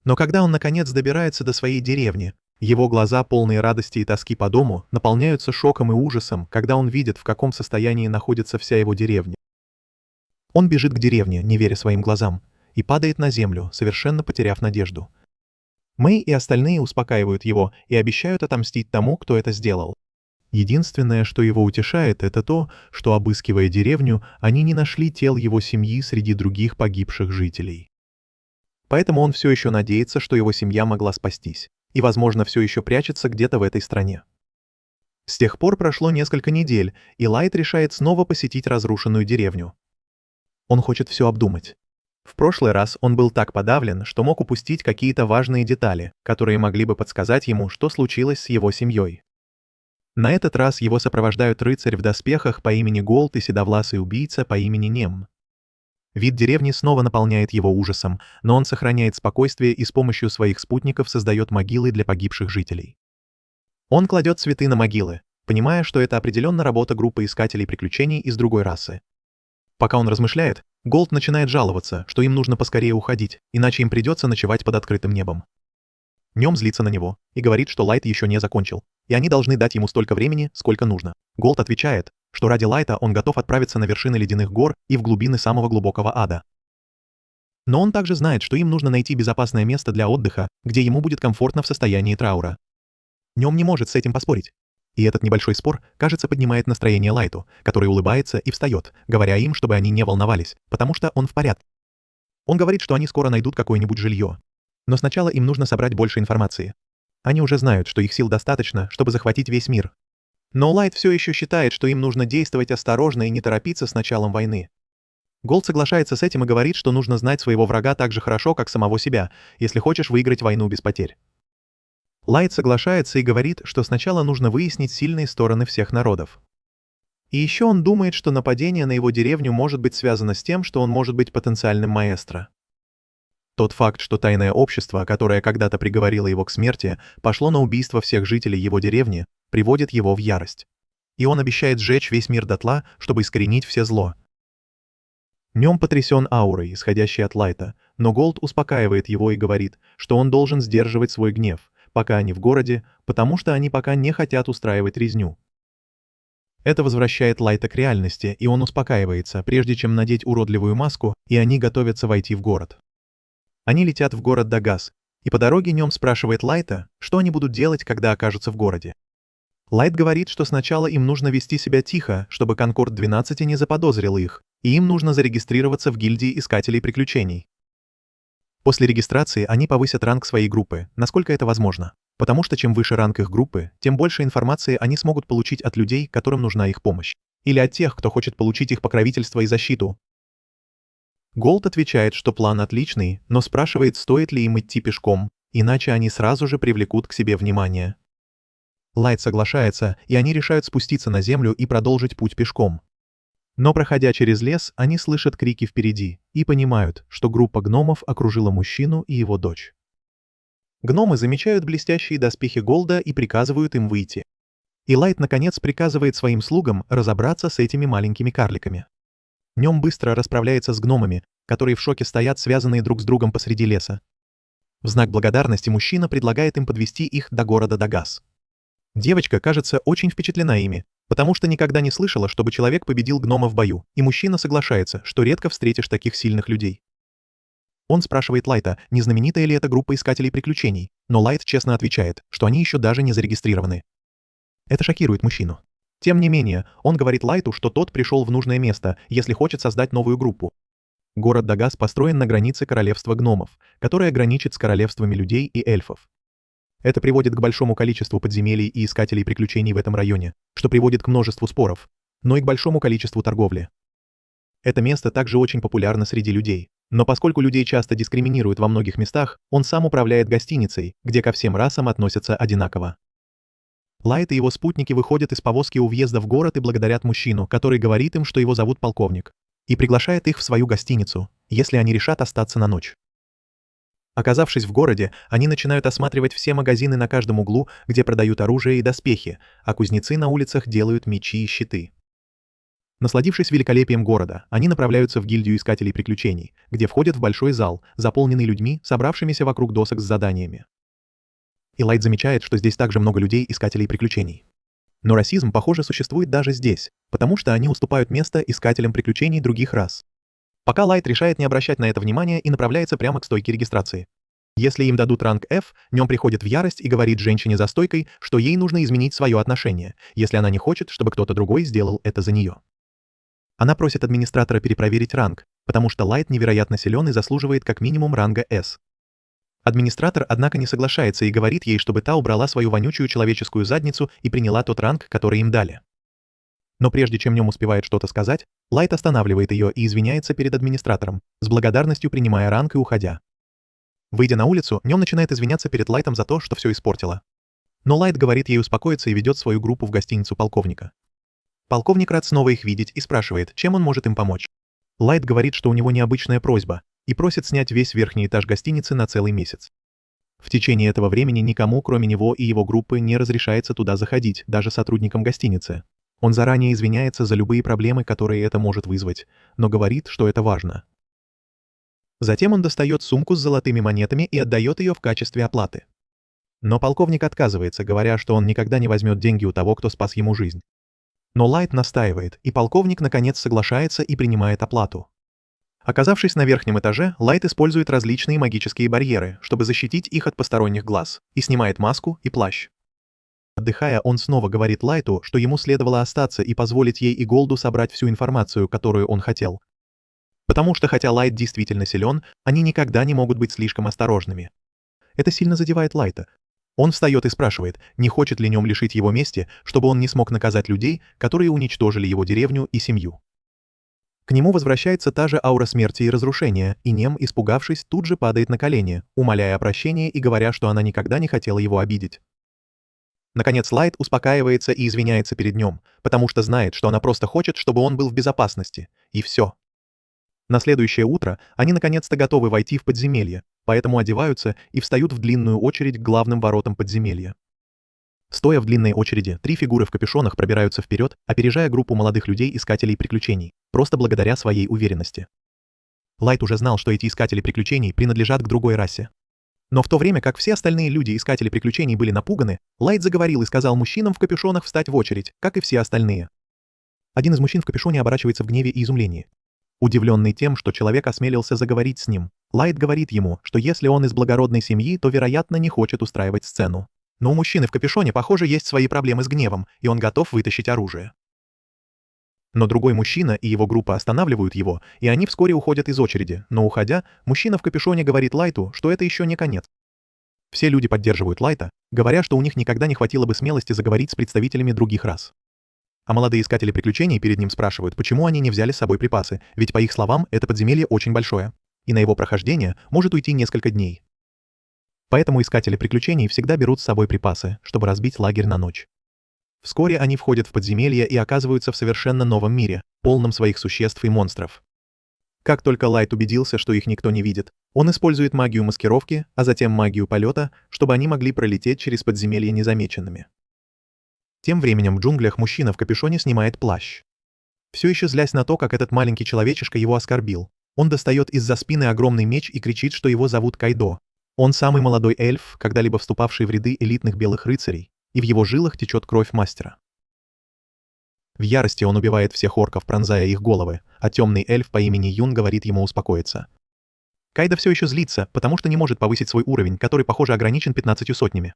Но когда он наконец добирается до своей деревни, его глаза, полные радости и тоски по дому, наполняются шоком и ужасом, когда он видит, в каком состоянии находится вся его деревня. Он бежит к деревне, не веря своим глазам, и падает на землю, совершенно потеряв надежду. Мэй и остальные успокаивают его и обещают отомстить тому, кто это сделал. Единственное, что его утешает, это то, что, обыскивая деревню, они не нашли тел его семьи среди других погибших жителей. Поэтому он все еще надеется, что его семья могла спастись. И, возможно, все еще прячется где-то в этой стране. С тех пор прошло несколько недель, и Лайт решает снова посетить разрушенную деревню. Он хочет все обдумать. В прошлый раз он был так подавлен, что мог упустить какие-то важные детали, которые могли бы подсказать ему, что случилось с его семьей. На этот раз его сопровождают рыцарь в доспехах по имени Голд и седовласый убийца по имени Нем. Вид деревни снова наполняет его ужасом, но он сохраняет спокойствие и с помощью своих спутников создает могилы для погибших жителей. Он кладет цветы на могилы, понимая, что это определенно работа группы искателей приключений из другой расы. Пока он размышляет, Голд начинает жаловаться, что им нужно поскорее уходить, иначе им придется ночевать под открытым небом. Нем злится на него и говорит, что Лайт еще не закончил, и они должны дать ему столько времени, сколько нужно. Голд отвечает, что ради Лайта он готов отправиться на вершины ледяных гор и в глубины самого глубокого ада. Но он также знает, что им нужно найти безопасное место для отдыха, где ему будет комфортно в состоянии траура. Нем не может с этим поспорить. И этот небольшой спор, кажется, поднимает настроение Лайту, который улыбается и встает, говоря им, чтобы они не волновались, потому что он в порядке. Он говорит, что они скоро найдут какое-нибудь жилье. Но сначала им нужно собрать больше информации. Они уже знают, что их сил достаточно, чтобы захватить весь мир. Но Лайт все еще считает, что им нужно действовать осторожно и не торопиться с началом войны. Голд соглашается с этим и говорит, что нужно знать своего врага так же хорошо, как самого себя, если хочешь выиграть войну без потерь. Лайт соглашается и говорит, что сначала нужно выяснить сильные стороны всех народов. И еще он думает, что нападение на его деревню может быть связано с тем, что он может быть потенциальным маэстро. Тот факт, что тайное общество, которое когда-то приговорило его к смерти, пошло на убийство всех жителей его деревни, приводит его в ярость. И он обещает сжечь весь мир дотла, чтобы искоренить все зло. Нем потрясен аурой, исходящей от Лайта, но Голд успокаивает его и говорит, что он должен сдерживать свой гнев, пока они в городе, потому что они пока не хотят устраивать резню. Это возвращает Лайта к реальности, и он успокаивается, прежде чем надеть уродливую маску, и они готовятся войти в город. Они летят в город Дагас, и по дороге Нем спрашивает Лайта, что они будут делать, когда окажутся в городе. Лайт говорит, что сначала им нужно вести себя тихо, чтобы Конкорд-12 не заподозрил их, и им нужно зарегистрироваться в гильдии искателей приключений. После регистрации они повысят ранг своей группы, насколько это возможно, потому что чем выше ранг их группы, тем больше информации они смогут получить от людей, которым нужна их помощь, или от тех, кто хочет получить их покровительство и защиту. Голд отвечает, что план отличный, но спрашивает, стоит ли им идти пешком, иначе они сразу же привлекут к себе внимание. Лайт соглашается, и они решают спуститься на землю и продолжить путь пешком. Но проходя через лес, они слышат крики впереди и понимают, что группа гномов окружила мужчину и его дочь. Гномы замечают блестящие доспехи Голда и приказывают им выйти. И Лайт наконец приказывает своим слугам разобраться с этими маленькими карликами. Нем быстро расправляется с гномами, которые в шоке стоят, связанные друг с другом посреди леса. В знак благодарности мужчина предлагает им подвести их до города Дагас. Девочка, кажется, очень впечатлена ими, потому что никогда не слышала, чтобы человек победил гнома в бою, и мужчина соглашается, что редко встретишь таких сильных людей. Он спрашивает Лайта, не знаменитая ли это группа искателей приключений, но Лайт честно отвечает, что они еще даже не зарегистрированы. Это шокирует мужчину. Тем не менее, он говорит Лайту, что тот пришел в нужное место, если хочет создать новую группу. Город Дагас построен на границе королевства гномов, которое граничит с королевствами людей и эльфов. Это приводит к большому количеству подземелий и искателей приключений в этом районе, что приводит к множеству споров, но и к большому количеству торговли. Это место также очень популярно среди людей, но поскольку людей часто дискриминируют во многих местах, он сам управляет гостиницей, где ко всем расам относятся одинаково. Лайт и его спутники выходят из повозки у въезда в город и благодарят мужчину, который говорит им, что его зовут полковник, и приглашает их в свою гостиницу, если они решат остаться на ночь. Оказавшись в городе, они начинают осматривать все магазины на каждом углу, где продают оружие и доспехи, а кузнецы на улицах делают мечи и щиты. Насладившись великолепием города, они направляются в гильдию искателей приключений, где входят в большой зал, заполненный людьми, собравшимися вокруг досок с заданиями. И Лайт замечает, что здесь также много людей, искателей приключений. Но расизм, похоже, существует даже здесь, потому что они уступают место искателям приключений других рас. Пока Лайт решает не обращать на это внимания и направляется прямо к стойке регистрации. Если им дадут ранг F, Нем приходит в ярость и говорит женщине за стойкой, что ей нужно изменить свое отношение, если она не хочет, чтобы кто-то другой сделал это за нее. Она просит администратора перепроверить ранг, потому что Лайт невероятно силен и заслуживает как минимум ранга S. Администратор, однако, не соглашается и говорит ей, чтобы та убрала свою вонючую человеческую задницу и приняла тот ранг, который им дали. Но прежде чем Нем успевает что-то сказать, Лайт останавливает ее и извиняется перед администратором, с благодарностью принимая ранг и уходя. Выйдя на улицу, Нем начинает извиняться перед Лайтом за то, что все испортила. Но Лайт говорит ей успокоиться и ведет свою группу в гостиницу полковника. Полковник рад снова их видеть и спрашивает, чем он может им помочь. Лайт говорит, что у него необычная просьба, и просит снять весь верхний этаж гостиницы на целый месяц. В течение этого времени никому, кроме него и его группы, не разрешается туда заходить, даже сотрудникам гостиницы. Он заранее извиняется за любые проблемы, которые это может вызвать, но говорит, что это важно. Затем он достает сумку с золотыми монетами и отдает ее в качестве оплаты. Но полковник отказывается, говоря, что он никогда не возьмет деньги у того, кто спас ему жизнь. Но Лайт настаивает, и полковник наконец соглашается и принимает оплату. Оказавшись на верхнем этаже, Лайт использует различные магические барьеры, чтобы защитить их от посторонних глаз, и снимает маску и плащ. Отдыхая, он снова говорит Лайту, что ему следовало остаться и позволить ей и Голду собрать всю информацию, которую он хотел. Потому что хотя Лайт действительно силен, они никогда не могут быть слишком осторожными. Это сильно задевает Лайта. Он встает и спрашивает, не хочет ли Нем лишить его мести, чтобы он не смог наказать людей, которые уничтожили его деревню и семью. К нему возвращается та же аура смерти и разрушения, и Нем, испугавшись, тут же падает на колени, умоляя о прощении и говоря, что она никогда не хотела его обидеть. Наконец Лайт успокаивается и извиняется перед Нем, потому что знает, что она просто хочет, чтобы он был в безопасности. И все. На следующее утро они наконец-то готовы войти в подземелье, поэтому одеваются и встают в длинную очередь к главным воротам подземелья. Стоя в длинной очереди, 3 фигуры в капюшонах пробираются вперед, опережая группу молодых людей-искателей приключений, просто благодаря своей уверенности. Лайт уже знал, что эти искатели приключений принадлежат к другой расе. Но в то время как все остальные люди-искатели приключений были напуганы, Лайт заговорил и сказал мужчинам в капюшонах встать в очередь, как и все остальные. Один из мужчин в капюшоне оборачивается в гневе и изумлении. Удивленный тем, что человек осмелился заговорить с ним, Лайт говорит ему, что если он из благородной семьи, то, вероятно, не хочет устраивать сцену. Но у мужчины в капюшоне, похоже, есть свои проблемы с гневом, и он готов вытащить оружие. Но другой мужчина и его группа останавливают его, и они вскоре уходят из очереди, но уходя, мужчина в капюшоне говорит Лайту, что это еще не конец. Все люди поддерживают Лайта, говоря, что у них никогда не хватило бы смелости заговорить с представителями других рас. А молодые искатели приключений перед ним спрашивают, почему они не взяли с собой припасы, ведь, по их словам, это подземелье очень большое, и на его прохождение может уйти несколько дней. Поэтому искатели приключений всегда берут с собой припасы, чтобы разбить лагерь на ночь. Вскоре они входят в подземелье и оказываются в совершенно новом мире, полном своих существ и монстров. Как только Лайт убедился, что их никто не видит, он использует магию маскировки, а затем магию полета, чтобы они могли пролететь через подземелье незамеченными. Тем временем в джунглях мужчина в капюшоне снимает плащ. Все еще злясь на то, как этот маленький человечишка его оскорбил, он достает из-за спины огромный меч и кричит, что его зовут Кайдо. Он самый молодой эльф, когда-либо вступавший в ряды элитных белых рыцарей, и в его жилах течет кровь мастера. В ярости он убивает всех орков, пронзая их головы, а темный эльф по имени Юн говорит ему успокоиться. Кайдо все еще злится, потому что не может повысить свой уровень, который, похоже, ограничен 15 сотнями.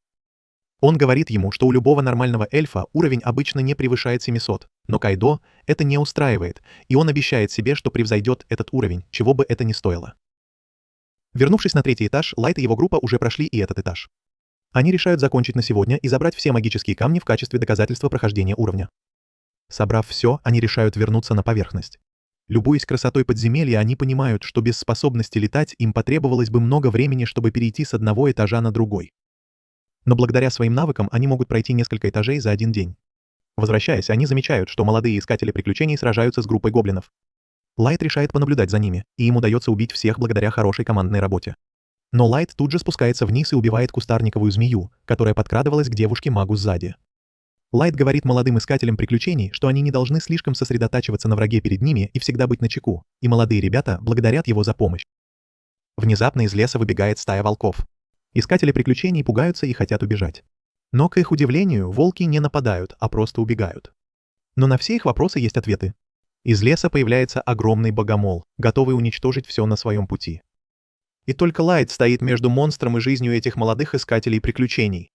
Он говорит ему, что у любого нормального эльфа уровень обычно не превышает 700, но Кайдо это не устраивает, и он обещает себе, что превзойдет этот уровень, чего бы это ни стоило. Вернувшись на 3-й этаж, Лайт и его группа уже прошли и этот этаж. Они решают закончить на сегодня и забрать все магические камни в качестве доказательства прохождения уровня. Собрав все, они решают вернуться на поверхность. Любуясь красотой подземелья, они понимают, что без способности летать им потребовалось бы много времени, чтобы перейти с одного этажа на другой. Но благодаря своим навыкам они могут пройти несколько этажей за один день. Возвращаясь, они замечают, что молодые искатели приключений сражаются с группой гоблинов. Лайт решает понаблюдать за ними, и им удается убить всех благодаря хорошей командной работе. Но Лайт тут же спускается вниз и убивает кустарниковую змею, которая подкрадывалась к девушке-магу сзади. Лайт говорит молодым искателям приключений, что они не должны слишком сосредотачиваться на враге перед ними и всегда быть начеку, и молодые ребята благодарят его за помощь. Внезапно из леса выбегает стая волков. Искатели приключений пугаются и хотят убежать. Но, к их удивлению, волки не нападают, а просто убегают. Но на все их вопросы есть ответы. Из леса появляется огромный богомол, готовый уничтожить все на своем пути. И только Лайт стоит между монстром и жизнью этих молодых искателей приключений.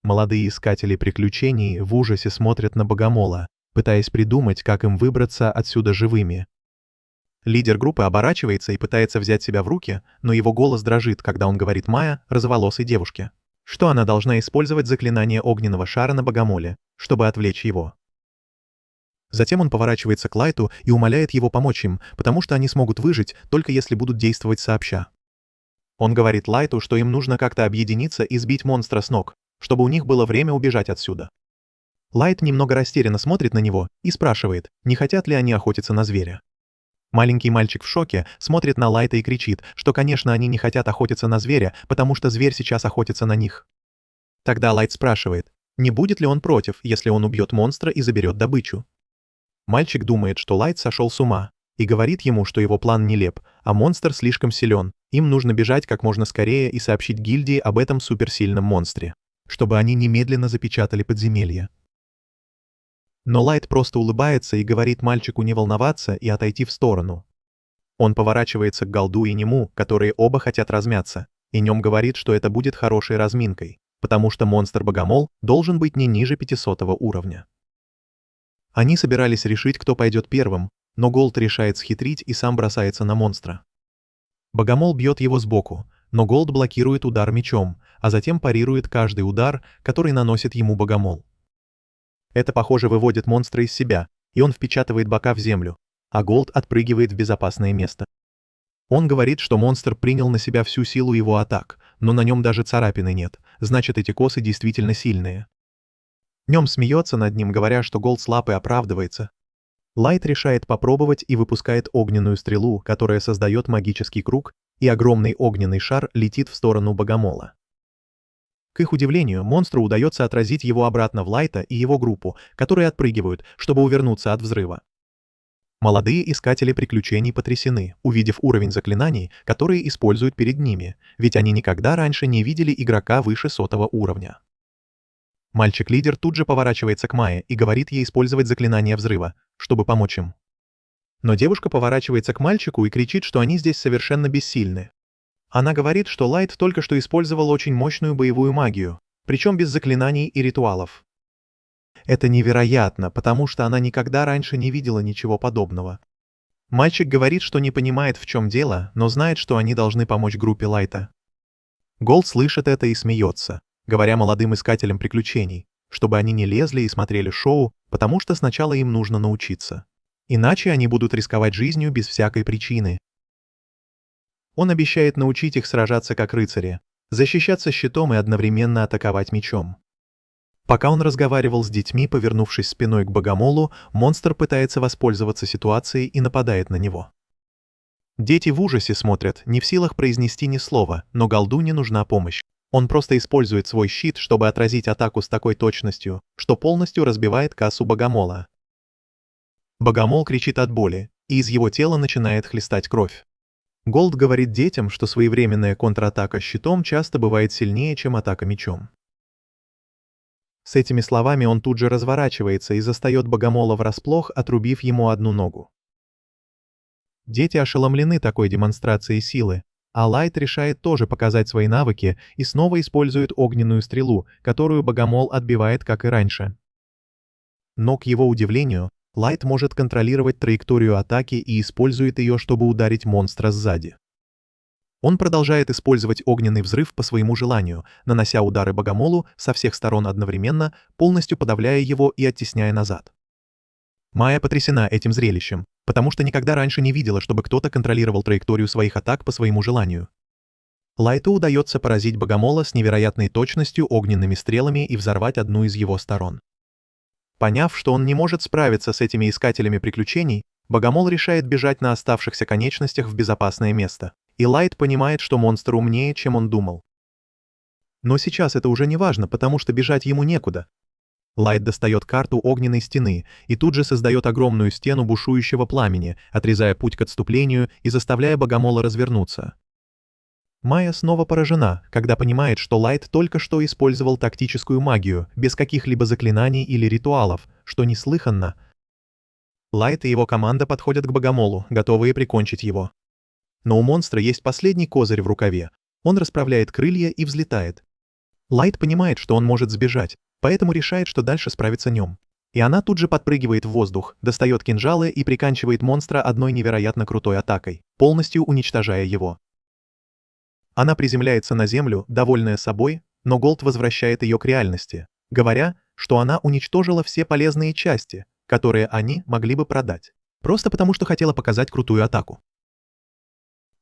Молодые искатели приключений в ужасе смотрят на богомола, пытаясь придумать, как им выбраться отсюда живыми. Лидер группы оборачивается и пытается взять себя в руки, но его голос дрожит, когда он говорит Майя, розоволосой девушке, что она должна использовать заклинание огненного шара на богомоле, чтобы отвлечь его. Затем он поворачивается к Лайту и умоляет его помочь им, потому что они смогут выжить, только если будут действовать сообща. Он говорит Лайту, что им нужно как-то объединиться и сбить монстра с ног, чтобы у них было время убежать отсюда. Лайт немного растерянно смотрит на него и спрашивает, не хотят ли они охотиться на зверя. Маленький мальчик в шоке смотрит на Лайта и кричит, что, конечно, они не хотят охотиться на зверя, потому что зверь сейчас охотится на них. Тогда Лайт спрашивает, не будет ли он против, если он убьет монстра и заберет добычу. Мальчик думает, что Лайт сошел с ума, и говорит ему, что его план нелеп, а монстр слишком силен, им нужно бежать как можно скорее и сообщить гильдии об этом суперсильном монстре, чтобы они немедленно запечатали подземелье. Но Лайт просто улыбается и говорит мальчику не волноваться и отойти в сторону. Он поворачивается к Голду и Нему, которые оба хотят размяться, и Нем говорит, что это будет хорошей разминкой, потому что монстр-богомол должен быть не ниже 500 уровня. Они собирались решить, кто пойдет первым, но Голд решает схитрить и сам бросается на монстра. Богомол бьет его сбоку, но Голд блокирует удар мечом, а затем парирует каждый удар, который наносит ему богомол. Это, похоже, выводит монстра из себя, и он впечатывает бока в землю. а Голд отпрыгивает в безопасное место. Он говорит, что монстр принял на себя всю силу его атак, но на нем даже царапины нет, значит эти косы действительно сильные. Нем смеется над ним, говоря, что Голд слаб и оправдывается. Лайт решает попробовать и выпускает огненную стрелу, которая создает магический круг, и огромный огненный шар летит в сторону Богомола. К их удивлению, монстру удается отразить его обратно в Лайта и его группу, которые отпрыгивают, чтобы увернуться от взрыва. Молодые искатели приключений потрясены, увидев уровень заклинаний, которые используют перед ними, ведь они никогда раньше не видели игрока выше 100 уровня. Мальчик-лидер тут же поворачивается к Майе и говорит ей использовать заклинание взрыва, чтобы помочь им. Но девушка поворачивается к мальчику и кричит, что они здесь совершенно бессильны. Она говорит, что Лайт только что использовал очень мощную боевую магию, причем без заклинаний и ритуалов. Это невероятно, потому что она никогда раньше не видела ничего подобного. Мальчик говорит, что не понимает, в чем дело, но знает, что они должны помочь группе Лайта. Голд слышит это и смеется, говоря молодым искателям приключений, чтобы они не лезли и смотрели шоу, потому что сначала им нужно научиться. Иначе они будут рисковать жизнью без всякой причины. Он обещает научить их сражаться как рыцари, защищаться щитом и одновременно атаковать мечом. Пока он разговаривал с детьми, повернувшись спиной к Богомолу, монстр пытается воспользоваться ситуацией и нападает на него. Дети в ужасе смотрят, не в силах произнести ни слова, но Голду не нужна помощь. Он просто использует свой щит, чтобы отразить атаку с такой точностью, что полностью разбивает кассу Богомола. Богомол кричит от боли, и из его тела начинает хлестать кровь. Голд говорит детям, что своевременная контратака щитом часто бывает сильнее, чем атака мечом. С этими словами он тут же разворачивается и застает Богомола врасплох, отрубив ему одну ногу. Дети ошеломлены такой демонстрацией силы, а Лайт решает тоже показать свои навыки и снова использует огненную стрелу, которую Богомол отбивает, как и раньше. Но, к его удивлению, Лайт может контролировать траекторию атаки и использует ее, чтобы ударить монстра сзади. Он продолжает использовать огненный взрыв по своему желанию, нанося удары Богомолу со всех сторон одновременно, полностью подавляя его и оттесняя назад. Майя потрясена этим зрелищем, потому что никогда раньше не видела, чтобы кто-то контролировал траекторию своих атак по своему желанию. Лайту удается поразить Богомола с невероятной точностью огненными стрелами и взорвать одну из его сторон. Поняв, что он не может справиться с этими искателями приключений, Богомол решает бежать на оставшихся конечностях в безопасное место, и Лайт понимает, что монстр умнее, чем он думал. Но сейчас это уже не важно, потому что бежать ему некуда. Лайт достает карту огненной стены и тут же создает огромную стену бушующего пламени, отрезая путь к отступлению и заставляя Богомола развернуться. Майя снова поражена, когда понимает, что Лайт только что использовал тактическую магию, без каких-либо заклинаний или ритуалов, что неслыханно. Лайт и его команда подходят к Богомолу, готовые прикончить его. Но у монстра есть последний козырь в рукаве. Он расправляет крылья и взлетает. Лайт понимает, что он может сбежать, поэтому решает, что дальше справится нем. И она тут же подпрыгивает в воздух, достает кинжалы и приканчивает монстра одной невероятно крутой атакой, полностью уничтожая его. Она приземляется на землю, довольная собой, но Голд возвращает ее к реальности, говоря, что она уничтожила все полезные части, которые они могли бы продать, просто потому что хотела показать крутую атаку.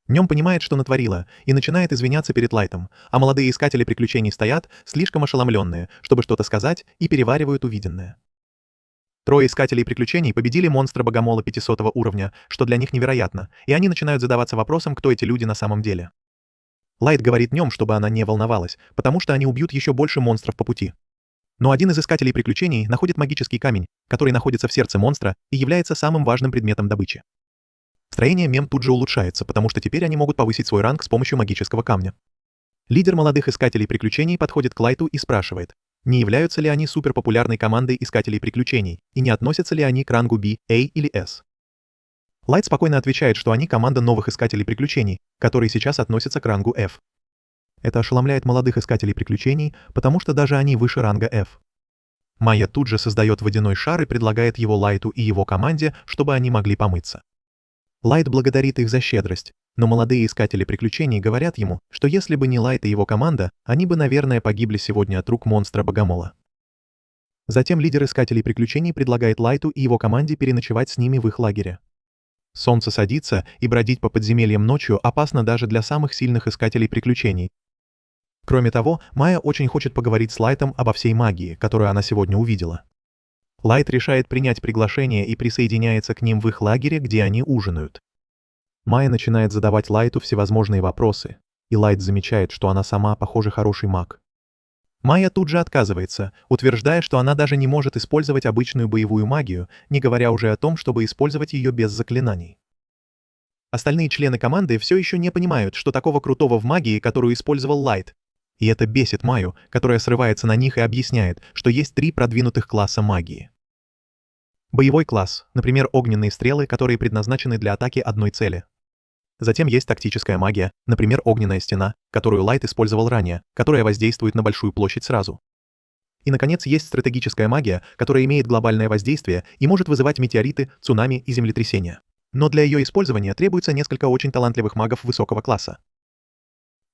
Нем понимает, что натворила, и начинает извиняться перед Лайтом, а молодые искатели приключений стоят, слишком ошеломленные, чтобы что-то сказать, и переваривают увиденное. Трое искателей приключений победили монстра Богомола 500 уровня, что для них невероятно, и они начинают задаваться вопросом, кто эти люди на самом деле. Лайт говорит Нем, чтобы она не волновалась, потому что они убьют еще больше монстров по пути. Но один из искателей приключений находит магический камень, который находится в сердце монстра и является самым важным предметом добычи. Строение Мем тут же улучшается, потому что теперь они могут повысить свой ранг с помощью магического камня. Лидер молодых искателей приключений подходит к Лайту и спрашивает, не являются ли они суперпопулярной командой искателей приключений и не относятся ли они к рангу B, A или S. Лайт спокойно отвечает, что они команда новых искателей приключений, которые сейчас относятся к рангу F. Это ошеломляет молодых искателей приключений, потому что даже они выше ранга F. Майя тут же создает водяной шар и предлагает его Лайту и его команде, чтобы они могли помыться. Лайт благодарит их за щедрость, но молодые искатели приключений говорят ему, что если бы не Лайт и его команда, они бы, наверное, погибли сегодня от рук монстра Богомола. Затем лидер искателей приключений предлагает Лайту и его команде переночевать с ними в их лагере. Солнце садится, и бродить по подземельям ночью опасно даже для самых сильных искателей приключений. Кроме того, Майя очень хочет поговорить с Лайтом обо всей магии, которую она сегодня увидела. Лайт решает принять приглашение и присоединяется к ним в их лагере, где они ужинают. Майя начинает задавать Лайту всевозможные вопросы, и Лайт замечает, что она сама, похоже, хороший маг. Майя тут же отказывается, утверждая, что она даже не может использовать обычную боевую магию, не говоря уже о том, чтобы использовать ее без заклинаний. Остальные члены команды все еще не понимают, что такого крутого в магии, которую использовал Лайт. И это бесит Майю, которая срывается на них и объясняет, что есть 3 продвинутых класса магии. Боевой класс, например, огненные стрелы, которые предназначены для атаки одной цели. Затем есть тактическая магия, например, огненная стена, которую Лайт использовал ранее, которая воздействует на большую площадь сразу. И, наконец, есть стратегическая магия, которая имеет глобальное воздействие и может вызывать метеориты, цунами и землетрясения. Но для ее использования требуется несколько очень талантливых магов высокого класса.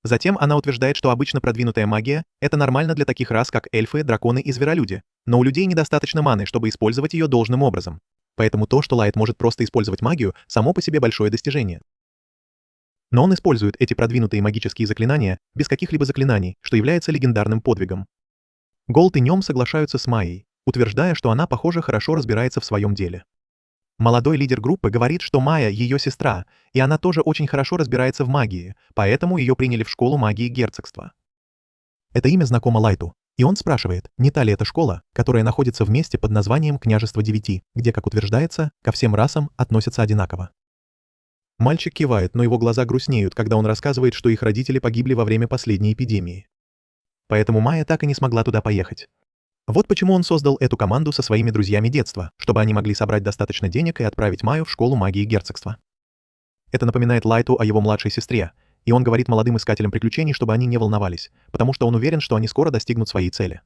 Затем она утверждает, что обычно продвинутая магия — это нормально для таких рас, как эльфы, драконы и зверолюди, но у людей недостаточно маны, чтобы использовать ее должным образом. Поэтому то, что Лайт может просто использовать магию, само по себе большое достижение. Но он использует эти продвинутые магические заклинания без каких-либо заклинаний, что является легендарным подвигом. Голд и Нем соглашаются с Майей, утверждая, что она, похоже, хорошо разбирается в своем деле. Молодой лидер группы говорит, что Майя — ее сестра, и она тоже очень хорошо разбирается в магии, поэтому ее приняли в школу магии герцогства. Это имя знакомо Лайту, и он спрашивает, не та ли это школа, которая находится в месте под названием Княжество Девяти, где, как утверждается, ко всем расам относятся одинаково. Мальчик кивает, но его глаза грустнеют, когда он рассказывает, что их родители погибли во время последней эпидемии. Поэтому Майя так и не смогла туда поехать. Вот почему он создал эту команду со своими друзьями детства, чтобы они могли собрать достаточно денег и отправить Майю в школу магии герцогства. Это напоминает Лайту о его младшей сестре, и он говорит молодым искателям приключений, чтобы они не волновались, потому что он уверен, что они скоро достигнут своей цели.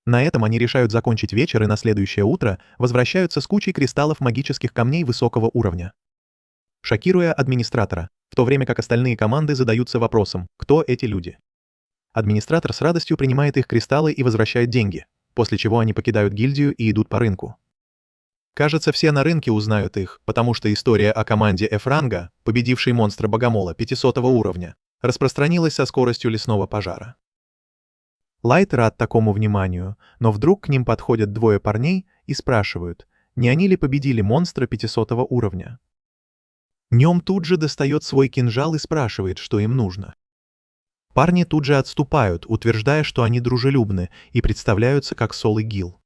На этом они решают закончить вечер и на следующее утро возвращаются с кучей кристаллов магических камней высокого уровня. Шокируя администратора, в то время как остальные команды задаются вопросом, кто эти люди. Администратор с радостью принимает их кристаллы и возвращает деньги, после чего они покидают гильдию и идут по рынку. Кажется, все на рынке узнают их, потому что история о команде F-ранга, победившей монстра Богомола 500 уровня, распространилась со скоростью лесного пожара. Лайт рад такому вниманию, но вдруг к ним подходят 2 парней и спрашивают, не они ли победили монстра 500 уровня. Нем тут же достает свой кинжал и спрашивает, что им нужно. Парни тут же отступают, утверждая, что они дружелюбны и представляются как Сол и Гил.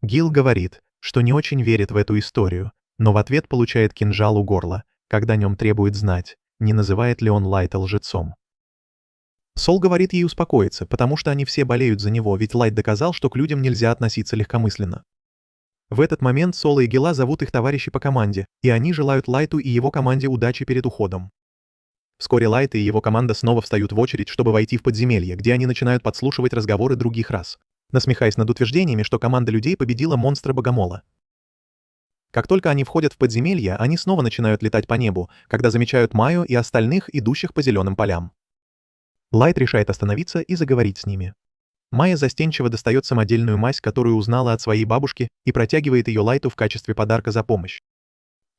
Гил говорит, что не очень верит в эту историю, но в ответ получает кинжал у горла, когда Нем требует знать, не называет ли он Лайта лжецом. Сол говорит ей успокоиться, потому что они все болеют за него, ведь Лайт доказал, что к людям нельзя относиться легкомысленно. В этот момент Соло и Гила зовут их товарищи по команде, и они желают Лайту и его команде удачи перед уходом. Вскоре Лайт и его команда снова встают в очередь, чтобы войти в подземелье, где они начинают подслушивать разговоры других рас, насмехаясь над утверждениями, что команда людей победила монстра Богомола. Как только они входят в подземелье, они снова начинают летать по небу, когда замечают Майю и остальных, идущих по зеленым полям. Лайт решает остановиться и заговорить с ними. Майя застенчиво достает самодельную мазь, которую узнала от своей бабушки, и протягивает ее Лайту в качестве подарка за помощь.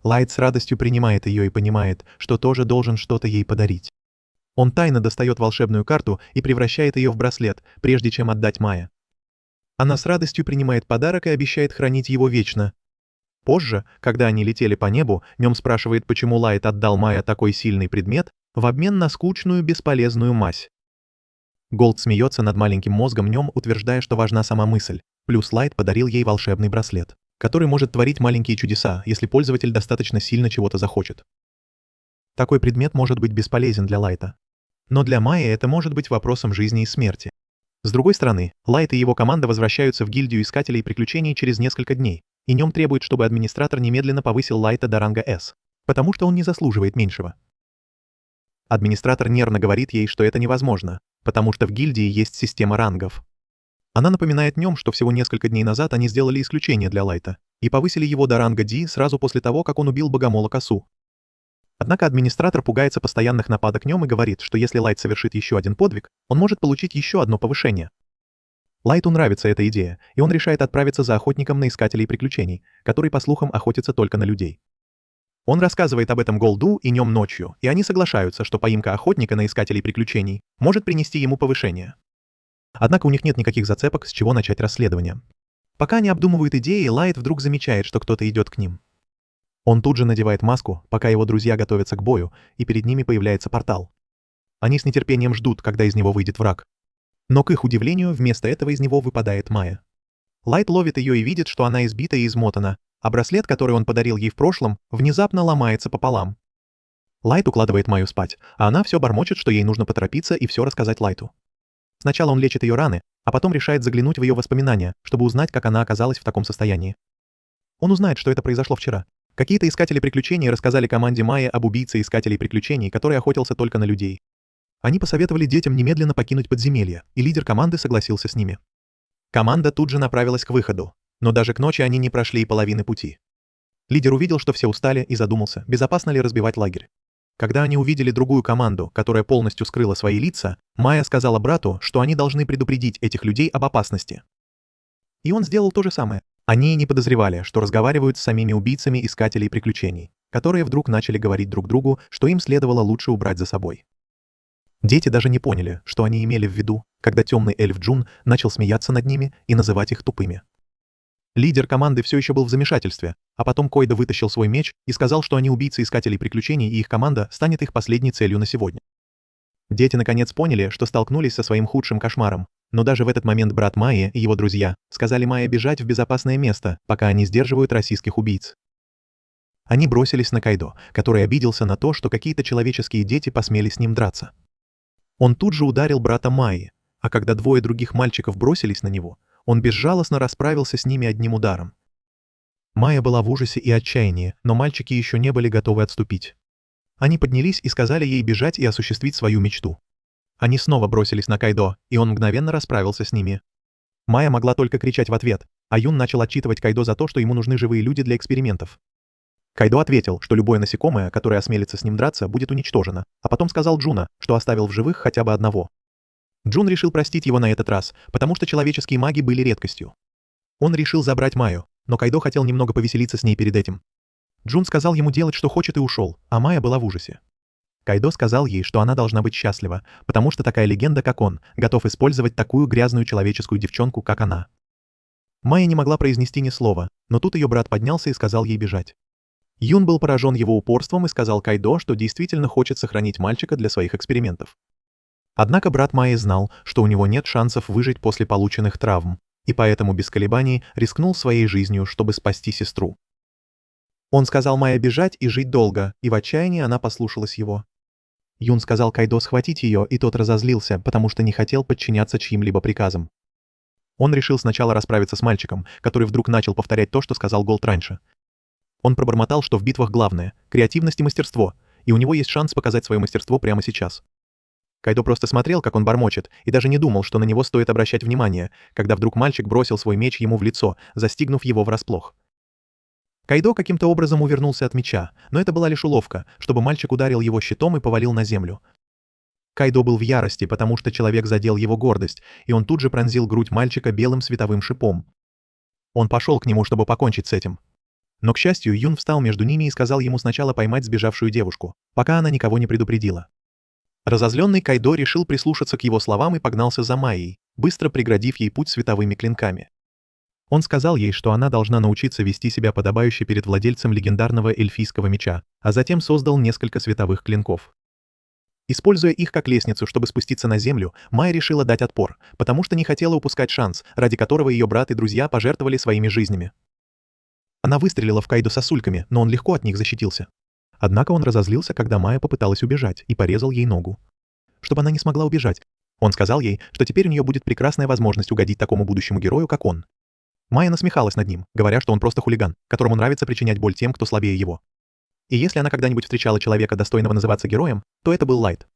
Лайт с радостью принимает ее и понимает, что тоже должен что-то ей подарить. Он тайно достает волшебную карту и превращает ее в браслет, прежде чем отдать Майе. Она с радостью принимает подарок и обещает хранить его вечно. Позже, когда они летели по небу, Нем спрашивает, почему Лайт отдал Майе такой сильный предмет в обмен на скучную бесполезную мазь. Голд смеется над маленьким мозгом Нем, утверждая, что важна сама мысль, плюс Лайт подарил ей волшебный браслет, который может творить маленькие чудеса, если пользователь достаточно сильно чего-то захочет. Такой предмет может быть бесполезен для Лайта. Но для Майи это может быть вопросом жизни и смерти. С другой стороны, Лайт и его команда возвращаются в гильдию искателей приключений через несколько дней, и Нем требует, чтобы администратор немедленно повысил Лайта до ранга S, потому что он не заслуживает меньшего. Администратор нервно говорит ей, что это невозможно, потому что в гильдии есть система рангов. Она напоминает Нем, что всего несколько дней назад они сделали исключение для Лайта и повысили его до ранга D сразу после того, как он убил Богомола Косу. Однако администратор пугается постоянных нападок Нем и говорит, что если Лайт совершит еще один подвиг, он может получить еще одно повышение. Лайту нравится эта идея, и он решает отправиться за охотником на искателей приключений, который, по слухам, охотится только на людей. Он рассказывает об этом Голду и Нем ночью, и они соглашаются, что поимка охотника на искателей приключений может принести ему повышение. Однако у них нет никаких зацепок, с чего начать расследование. Пока они обдумывают идеи, Лайт вдруг замечает, что кто-то идет к ним. Он тут же надевает маску, пока его друзья готовятся к бою, и перед ними появляется портал. Они с нетерпением ждут, когда из него выйдет враг. Но к их удивлению, вместо этого из него выпадает Майя. Лайт ловит ее и видит, что она избита и измотана, а браслет, который он подарил ей в прошлом, внезапно ломается пополам. Лайт укладывает Майю спать, а она все бормочет, что ей нужно поторопиться и все рассказать Лайту. Сначала он лечит ее раны, а потом решает заглянуть в ее воспоминания, чтобы узнать, как она оказалась в таком состоянии. Он узнает, что это произошло вчера. Какие-то искатели приключений рассказали команде Майи об убийце искателей приключений, который охотился только на людей. Они посоветовали детям немедленно покинуть подземелье, и лидер команды согласился с ними. Команда тут же направилась к выходу, но даже к ночи они не прошли и половины пути. Лидер увидел, что все устали, и задумался, безопасно ли разбивать лагерь. Когда они увидели другую команду, которая полностью скрыла свои лица, Майя сказала брату, что они должны предупредить этих людей об опасности. И он сделал то же самое. Они и не подозревали, что разговаривают с самими убийцами искателей приключений, которые вдруг начали говорить друг другу, что им следовало лучше убрать за собой. Дети даже не поняли, что они имели в виду, когда темный эльф Джун начал смеяться над ними и называть их тупыми. Лидер команды все еще был в замешательстве, а потом Койдо вытащил свой меч и сказал, что они убийцы искателей приключений и их команда станет их последней целью на сегодня. Дети наконец поняли, что столкнулись со своим худшим кошмаром, но даже в этот момент брат Майи и его друзья сказали Майе бежать в безопасное место, пока они сдерживают российских убийц. Они бросились на Койдо, который обиделся на то, что какие-то человеческие дети посмели с ним драться. Он тут же ударил брата Майи, а когда двое других мальчиков бросились на него, он безжалостно расправился с ними одним ударом. Майя была в ужасе и отчаянии, но мальчики еще не были готовы отступить. Они поднялись и сказали ей бежать и осуществить свою мечту. Они снова бросились на Койдо, и он мгновенно расправился с ними. Майя могла только кричать в ответ, а Юн начал отчитывать Койдо за то, что ему нужны живые люди для экспериментов. Койдо ответил, что любое насекомое, которое осмелится с ним драться, будет уничтожено, а потом сказал Джуна, что оставил в живых хотя бы одного. Джун решил простить его на этот раз, потому что человеческие маги были редкостью. Он решил забрать Майю, но Койдо хотел немного повеселиться с ней перед этим. Джун сказал ему делать, что хочет, и ушел, а Майя была в ужасе. Койдо сказал ей, что она должна быть счастлива, потому что такая легенда, как он, готов использовать такую грязную человеческую девчонку, как она. Майя не могла произнести ни слова, но тут ее брат поднялся и сказал ей бежать. Юн был поражен его упорством и сказал Койдо, что действительно хочет сохранить мальчика для своих экспериментов. Однако брат Майи знал, что у него нет шансов выжить после полученных травм, и поэтому без колебаний рискнул своей жизнью, чтобы спасти сестру. Он сказал Майе бежать и жить долго, и в отчаянии она послушалась его. Юн сказал Койдо схватить ее, и тот разозлился, потому что не хотел подчиняться чьим-либо приказам. Он решил сначала расправиться с мальчиком, который вдруг начал повторять то, что сказал Голд раньше. Он пробормотал, что в битвах главное — креативность и мастерство, и у него есть шанс показать свое мастерство прямо сейчас. Койдо просто смотрел, как он бормочет, и даже не думал, что на него стоит обращать внимание, когда вдруг мальчик бросил свой меч ему в лицо, застигнув его врасплох. Койдо каким-то образом увернулся от меча, но это была лишь уловка, чтобы мальчик ударил его щитом и повалил на землю. Койдо был в ярости, потому что человек задел его гордость, и он тут же пронзил грудь мальчика белым световым шипом. Он пошел к нему, чтобы покончить с этим. Но, к счастью, Юн встал между ними и сказал ему сначала поймать сбежавшую девушку, пока она никого не предупредила. Разозленный Койдо решил прислушаться к его словам и погнался за Майей, быстро преградив ей путь световыми клинками. Он сказал ей, что она должна научиться вести себя подобающе перед владельцем легендарного эльфийского меча, а затем создал несколько световых клинков. Используя их как лестницу, чтобы спуститься на землю, Майя решила дать отпор, потому что не хотела упускать шанс, ради которого ее брат и друзья пожертвовали своими жизнями. Она выстрелила в Койдо сосульками, но он легко от них защитился. Однако он разозлился, когда Майя попыталась убежать, и порезал ей ногу. Чтобы она не смогла убежать, он сказал ей, что теперь у нее будет прекрасная возможность угодить такому будущему герою, как он. Майя насмехалась над ним, говоря, что он просто хулиган, которому нравится причинять боль тем, кто слабее его. И если она когда-нибудь встречала человека, достойного называться героем, то это был Лайт.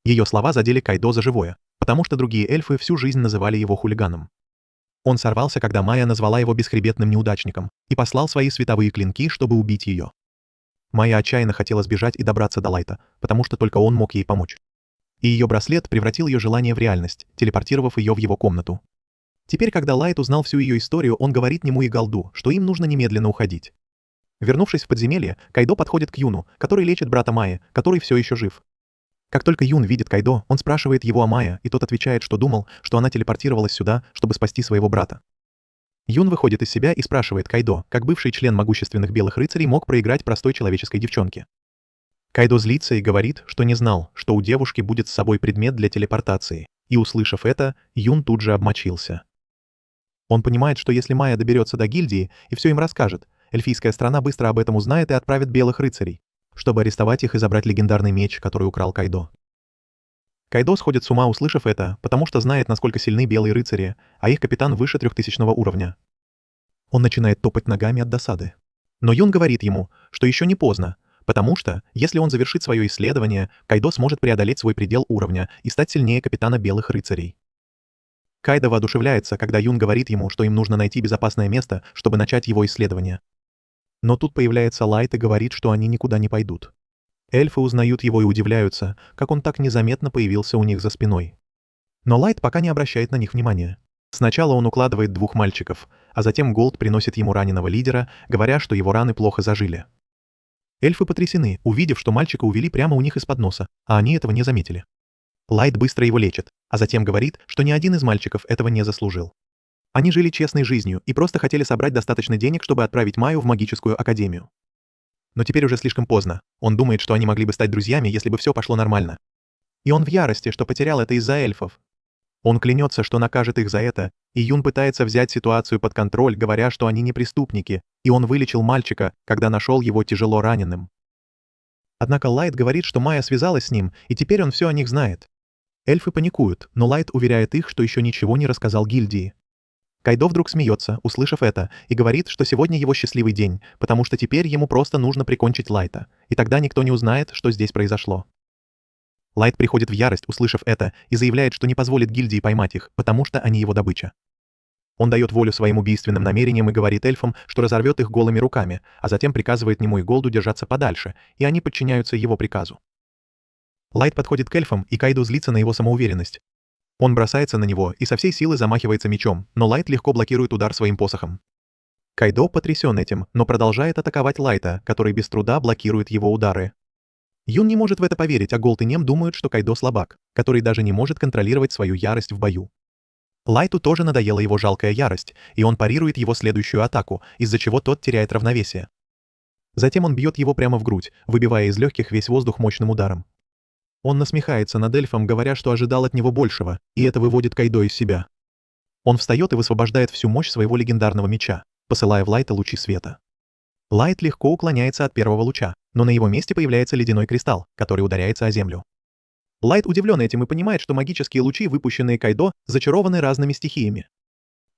Ее слова задели Койдо за живое, потому что другие эльфы всю жизнь называли его хулиганом. Он сорвался, когда Майя назвала его бесхребетным неудачником, и послал свои световые клинки, чтобы убить ее. Майя отчаянно хотела сбежать и добраться до Лайта, потому что только он мог ей помочь. И ее браслет превратил ее желание в реальность, телепортировав ее в его комнату. Теперь, когда Лайт узнал всю ее историю, он говорит нему и Голду, что им нужно немедленно уходить. Вернувшись в подземелье, Кайдо подходит к Юну, который лечит брата Майи, который все еще жив. Как только Юн видит Кайдо, он спрашивает его о Майе, и тот отвечает, что думал, что она телепортировалась сюда, чтобы спасти своего брата. Юн выходит из себя и спрашивает Кайдо, как бывший член могущественных белых рыцарей мог проиграть простой человеческой девчонке. Кайдо злится и говорит, что не знал, что у девушки будет с собой предмет для телепортации, и, услышав это, Юн тут же обмочился. Он понимает, что если Майя доберется до гильдии и все им расскажет, эльфийская страна быстро об этом узнает и отправит белых рыцарей, чтобы арестовать их и забрать легендарный меч, который украл Кайдо. Кайдо сходит с ума, услышав это, потому что знает, насколько сильны белые рыцари, а их капитан выше 3000 уровня. Он начинает топать ногами от досады. Но Юн говорит ему, что еще не поздно, потому что, если он завершит свое исследование, Кайдо сможет преодолеть свой предел уровня и стать сильнее капитана белых рыцарей. Кайдо воодушевляется, когда Юн говорит ему, что им нужно найти безопасное место, чтобы начать его исследование. Но тут появляется Лайт и говорит, что они никуда не пойдут. Эльфы узнают его и удивляются, как он так незаметно появился у них за спиной. Но Лайт пока не обращает на них внимания. Сначала он укладывает 2 мальчиков, а затем Голд приносит ему раненого лидера, говоря, что его раны плохо зажили. Эльфы потрясены, увидев, что мальчика увели прямо у них из-под носа, а они этого не заметили. Лайт быстро его лечит, а затем говорит, что ни один из мальчиков этого не заслужил. Они жили честной жизнью и просто хотели собрать достаточно денег, чтобы отправить Майю в магическую академию. Но теперь уже слишком поздно. Он думает, что они могли бы стать друзьями, если бы все пошло нормально. И он в ярости, что потерял это из-за эльфов. Он клянется, что накажет их за это, и Юн пытается взять ситуацию под контроль, говоря, что они не преступники, и он вылечил мальчика, когда нашел его тяжело раненым. Однако Лайт говорит, что Майя связалась с ним, и теперь он все о них знает. Эльфы паникуют, но Лайт уверяет их, что еще ничего не рассказал гильдии. Кайдо вдруг смеется, услышав это, и говорит, что сегодня его счастливый день, потому что теперь ему просто нужно прикончить Лайта, и тогда никто не узнает, что здесь произошло. Лайт приходит в ярость, услышав это, и заявляет, что не позволит гильдии поймать их, потому что они его добыча. Он дает волю своим убийственным намерениям и говорит эльфам, что разорвет их голыми руками, а затем приказывает Нему и Голду держаться подальше, и они подчиняются его приказу. Лайт подходит к эльфам, и Кайдо злится на его самоуверенность. Он бросается на него и со всей силы замахивается мечом, но Лайт легко блокирует удар своим посохом. Кайдо потрясен этим, но продолжает атаковать Лайта, который без труда блокирует его удары. Юн не может в это поверить, а Голд и Нем думают, что Кайдо слабак, который даже не может контролировать свою ярость в бою. Лайту тоже надоела его жалкая ярость, и он парирует его следующую атаку, из-за чего тот теряет равновесие. Затем он бьет его прямо в грудь, выбивая из легких весь воздух мощным ударом. Он насмехается над эльфом, говоря, что ожидал от него большего, и это выводит Кайдо из себя. Он встает и высвобождает всю мощь своего легендарного меча, посылая в Лайта лучи света. Лайт легко уклоняется от первого луча, но на его месте появляется ледяной кристалл, который ударяется о землю. Лайт удивлен этим и понимает, что магические лучи, выпущенные Кайдо, зачарованы разными стихиями.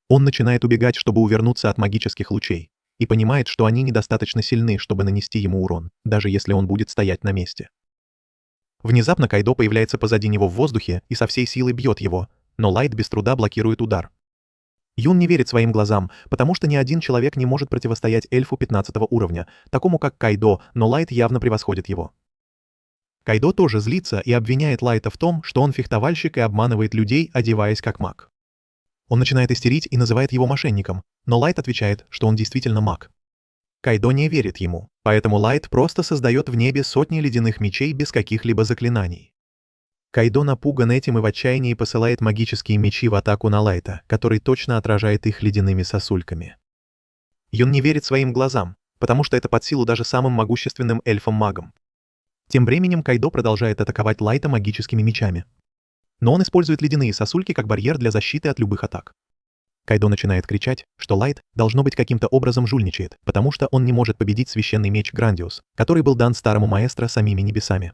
Он начинает убегать, чтобы увернуться от магических лучей, и понимает, что они недостаточно сильны, чтобы нанести ему урон, даже если он будет стоять на месте. Внезапно Кайдо появляется позади него в воздухе и со всей силы бьет его, но Лайт без труда блокирует удар. Юн не верит своим глазам, потому что ни один человек не может противостоять эльфу 15 уровня, такому как Кайдо, но Лайт явно превосходит его. Кайдо тоже злится и обвиняет Лайта в том, что он фехтовальщик и обманывает людей, одеваясь как маг. Он начинает истерить и называет его мошенником, но Лайт отвечает, что он действительно маг. Кайдо не верит ему, поэтому Лайт просто создает в небе сотни ледяных мечей без каких-либо заклинаний. Кайдо напуган этим и в отчаянии посылает магические мечи в атаку на Лайта, который точно отражает их ледяными сосульками. Юн не верит своим глазам, потому что это под силу даже самым могущественным эльфам-магам. Тем временем Кайдо продолжает атаковать Лайта магическими мечами. Но он использует ледяные сосульки как барьер для защиты от любых атак. Кайдо начинает кричать, что Лайт, должно быть, каким-то образом жульничает, потому что он не может победить священный меч Грандиус, который был дан старому маэстро самими небесами.